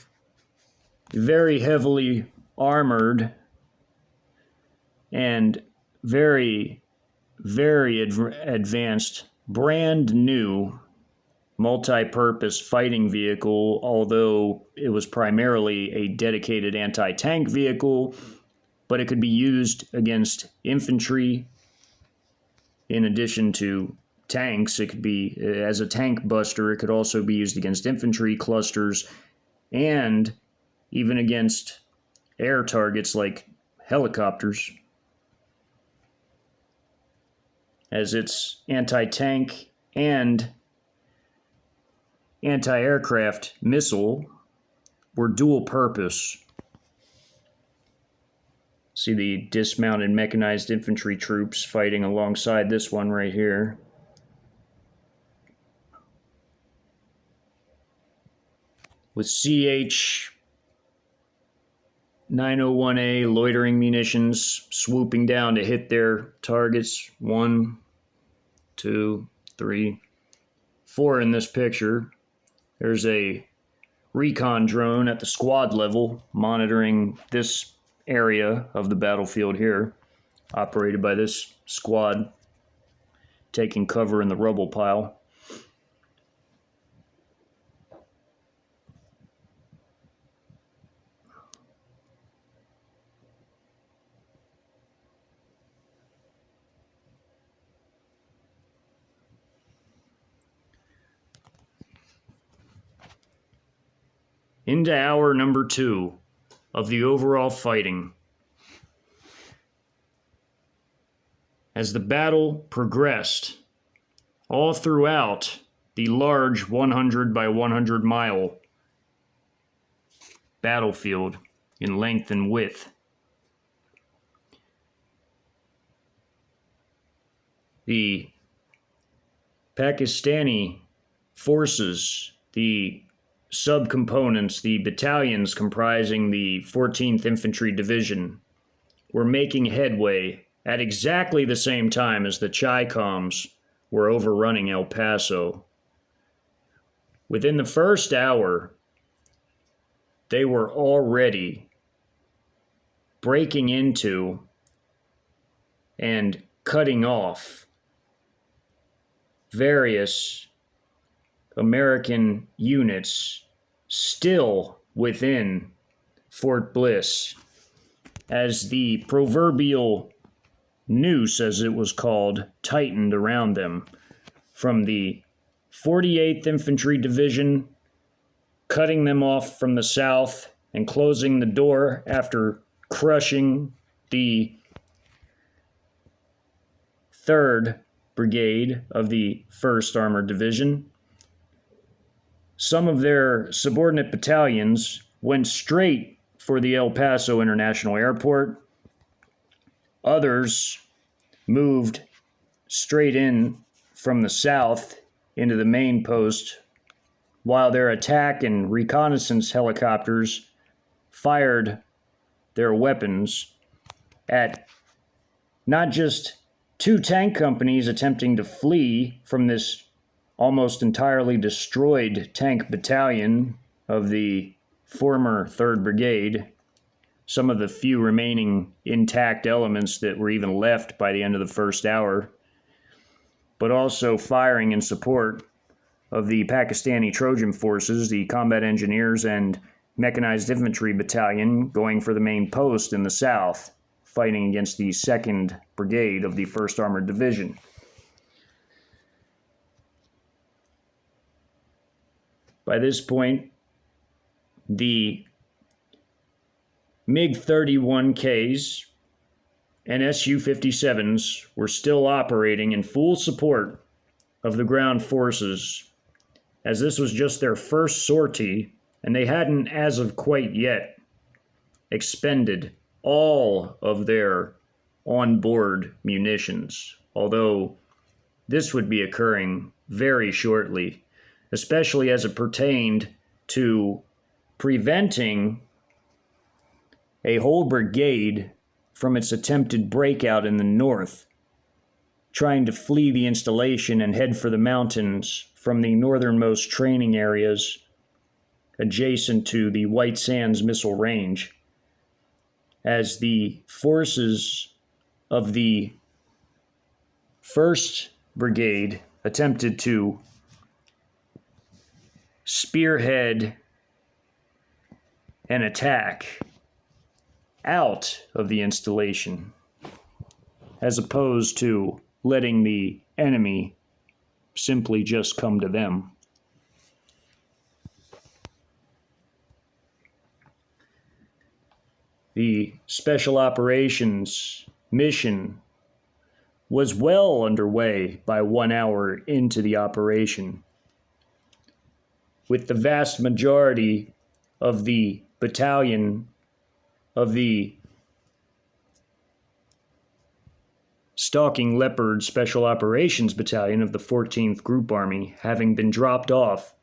very heavily armored and very, very advanced, brand new multi-purpose fighting vehicle, although it was primarily a dedicated anti-tank vehicle, but it could be used against infantry in addition to tanks. It could be, as a tank buster, it could also be used against infantry clusters and even against air targets like helicopters, as its anti-tank and anti-aircraft missile were dual purpose. See the dismounted mechanized infantry troops fighting alongside this one right here. With Ch901A loitering munitions swooping down to hit their targets. 1, 2, 3, 4 in this picture. There's a recon drone at the squad level monitoring this area of the battlefield here, operated by this squad, taking cover in the rubble pile. Into hour number 2 of the overall fighting. As the battle progressed all throughout the large 100 by 100 mile battlefield in length and width, the Pakistani forces, the subcomponents, the battalions comprising the 14th Infantry Division, were making headway at exactly the same time as the Chi-Coms were overrunning El Paso. Within the first hour, they were already breaking into and cutting off various American units still within Fort Bliss, as the proverbial noose, as it was called, tightened around them. From the 48th Infantry Division, cutting them off from the south and closing the door after crushing the 3rd Brigade of the 1st Armored Division. Some of their subordinate battalions went straight for the El Paso International Airport. Others moved straight in from the south into the main post, while their attack and reconnaissance helicopters fired their weapons at not just 2 tank companies attempting to flee from this almost entirely destroyed tank battalion of the former 3rd Brigade, some of the few remaining intact elements that were even left by the end of the first hour, but also firing in support of the Pakistani Trojan forces, the combat engineers and mechanized infantry battalion going for the main post in the south, fighting against the 2nd Brigade of the 1st Armored Division. By this point, the MiG-31Ks and Su-57s were still operating in full support of the ground forces, as this was just their first sortie, and they hadn't, as of quite yet, expended all of their onboard munitions, although this would be occurring very shortly, especially as it pertained to preventing a whole brigade from its attempted breakout in the north, trying to flee the installation and head for the mountains from the northernmost training areas adjacent to the White Sands missile range, as the forces of the 1st Brigade attempted to spearhead an attack out of the installation, as opposed to letting the enemy simply just come to them. The Special Operations mission was well underway by 1 hour into the operation, with the vast majority of the battalion of the Stalking Leopard Special Operations Battalion of the 14th Group Army having been dropped off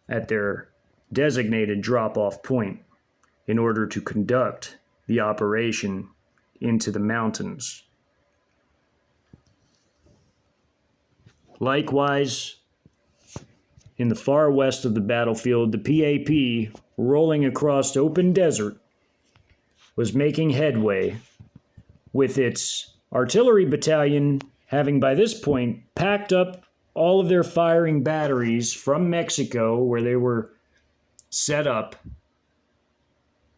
at their designated drop-off point in order to conduct the operation into the mountains. Likewise, in the far west of the battlefield, the PAP, rolling across open desert, was making headway, with its artillery battalion having by this point packed up all of their firing batteries from Mexico, where they were set up,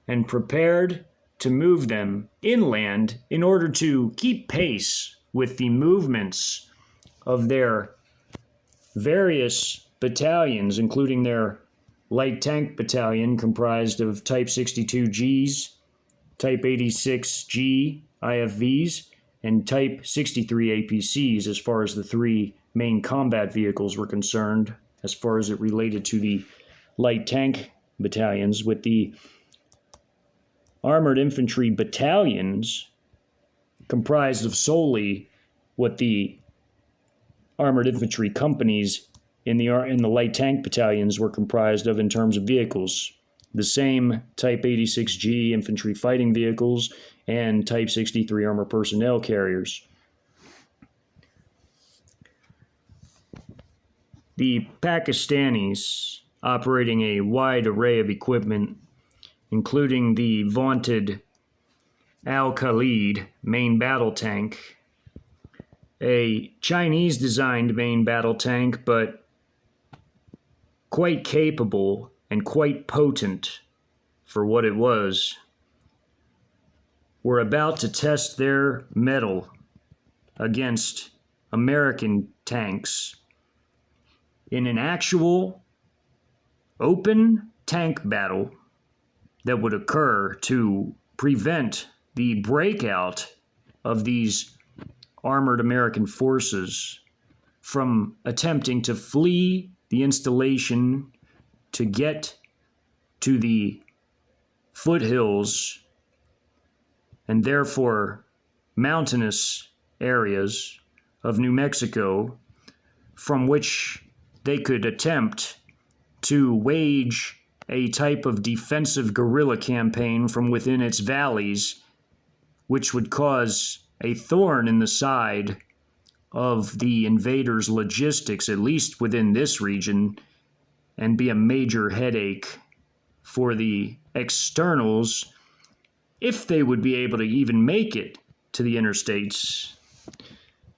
and prepared to move them inland in order to keep pace with the movements of their various battalions, including their light tank battalion comprised of Type 62Gs, Type 86G IFVs, and Type 63 APCs, as far as the 3 main combat vehicles were concerned, as far as it related to the light tank battalions, with the armored infantry battalions comprised of solely what the armored infantry companies in the light tank battalions were comprised of in terms of vehicles. The same Type 86G infantry fighting vehicles and Type 63 armor personnel carriers. The Pakistanis, operating a wide array of equipment, including the vaunted Al-Khalid main battle tank, a Chinese-designed main battle tank, but quite capable and quite potent for what it was, were about to test their mettle against American tanks in an actual open tank battle that would occur to prevent the breakout of these armored American forces from attempting to flee the installation to get to the foothills and therefore mountainous areas of New Mexico, from which they could attempt to wage a type of defensive guerrilla campaign from within its valleys, which would cause a thorn in the side of the invaders' logistics, at least within this region, and be a major headache for the externals if they would be able to even make it to the interstates.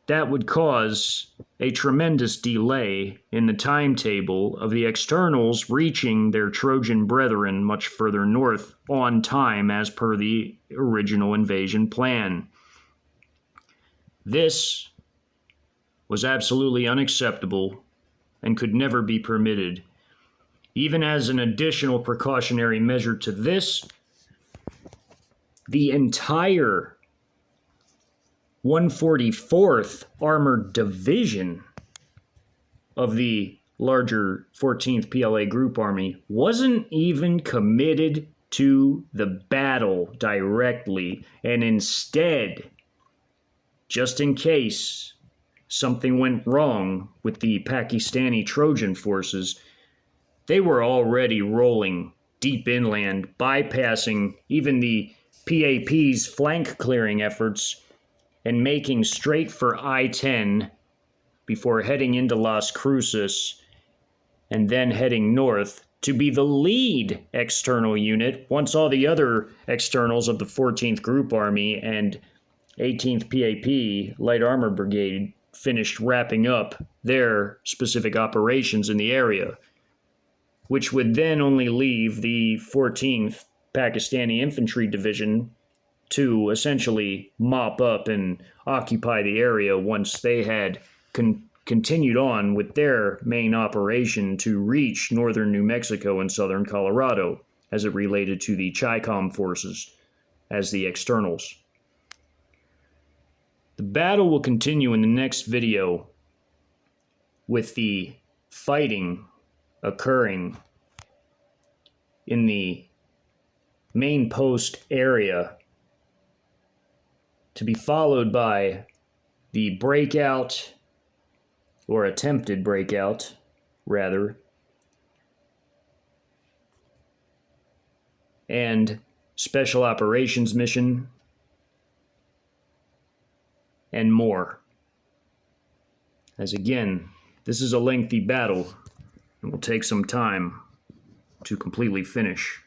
That would cause a tremendous delay in the timetable of the externals reaching their Trojan brethren much further north on time as per the original invasion plan. This was absolutely unacceptable and could never be permitted. Even as an additional precautionary measure to this, the entire 144th Armored Division of the larger 14th PLA Group Army wasn't even committed to the battle directly, and instead, just in case something went wrong with the Pakistani Trojan forces, they were already rolling deep inland, bypassing even the PAP's flank clearing efforts and making straight for I-10 before heading into Las Cruces and then heading north to be the lead external unit once all the other externals of the 14th Group Army and 18th PAP Light Armor Brigade finished wrapping up their specific operations in the area, which would then only leave the 14th Pakistani Infantry Division to essentially mop up and occupy the area once they had continued on with their main operation to reach northern New Mexico and southern Colorado as it related to the Chi-Com forces as the externals. The battle will continue in the next video with the fighting occurring in the main post area, to be followed by the breakout, or attempted breakout, rather, and special operations mission, and more. As again, this is a lengthy battle and will take some time to completely finish.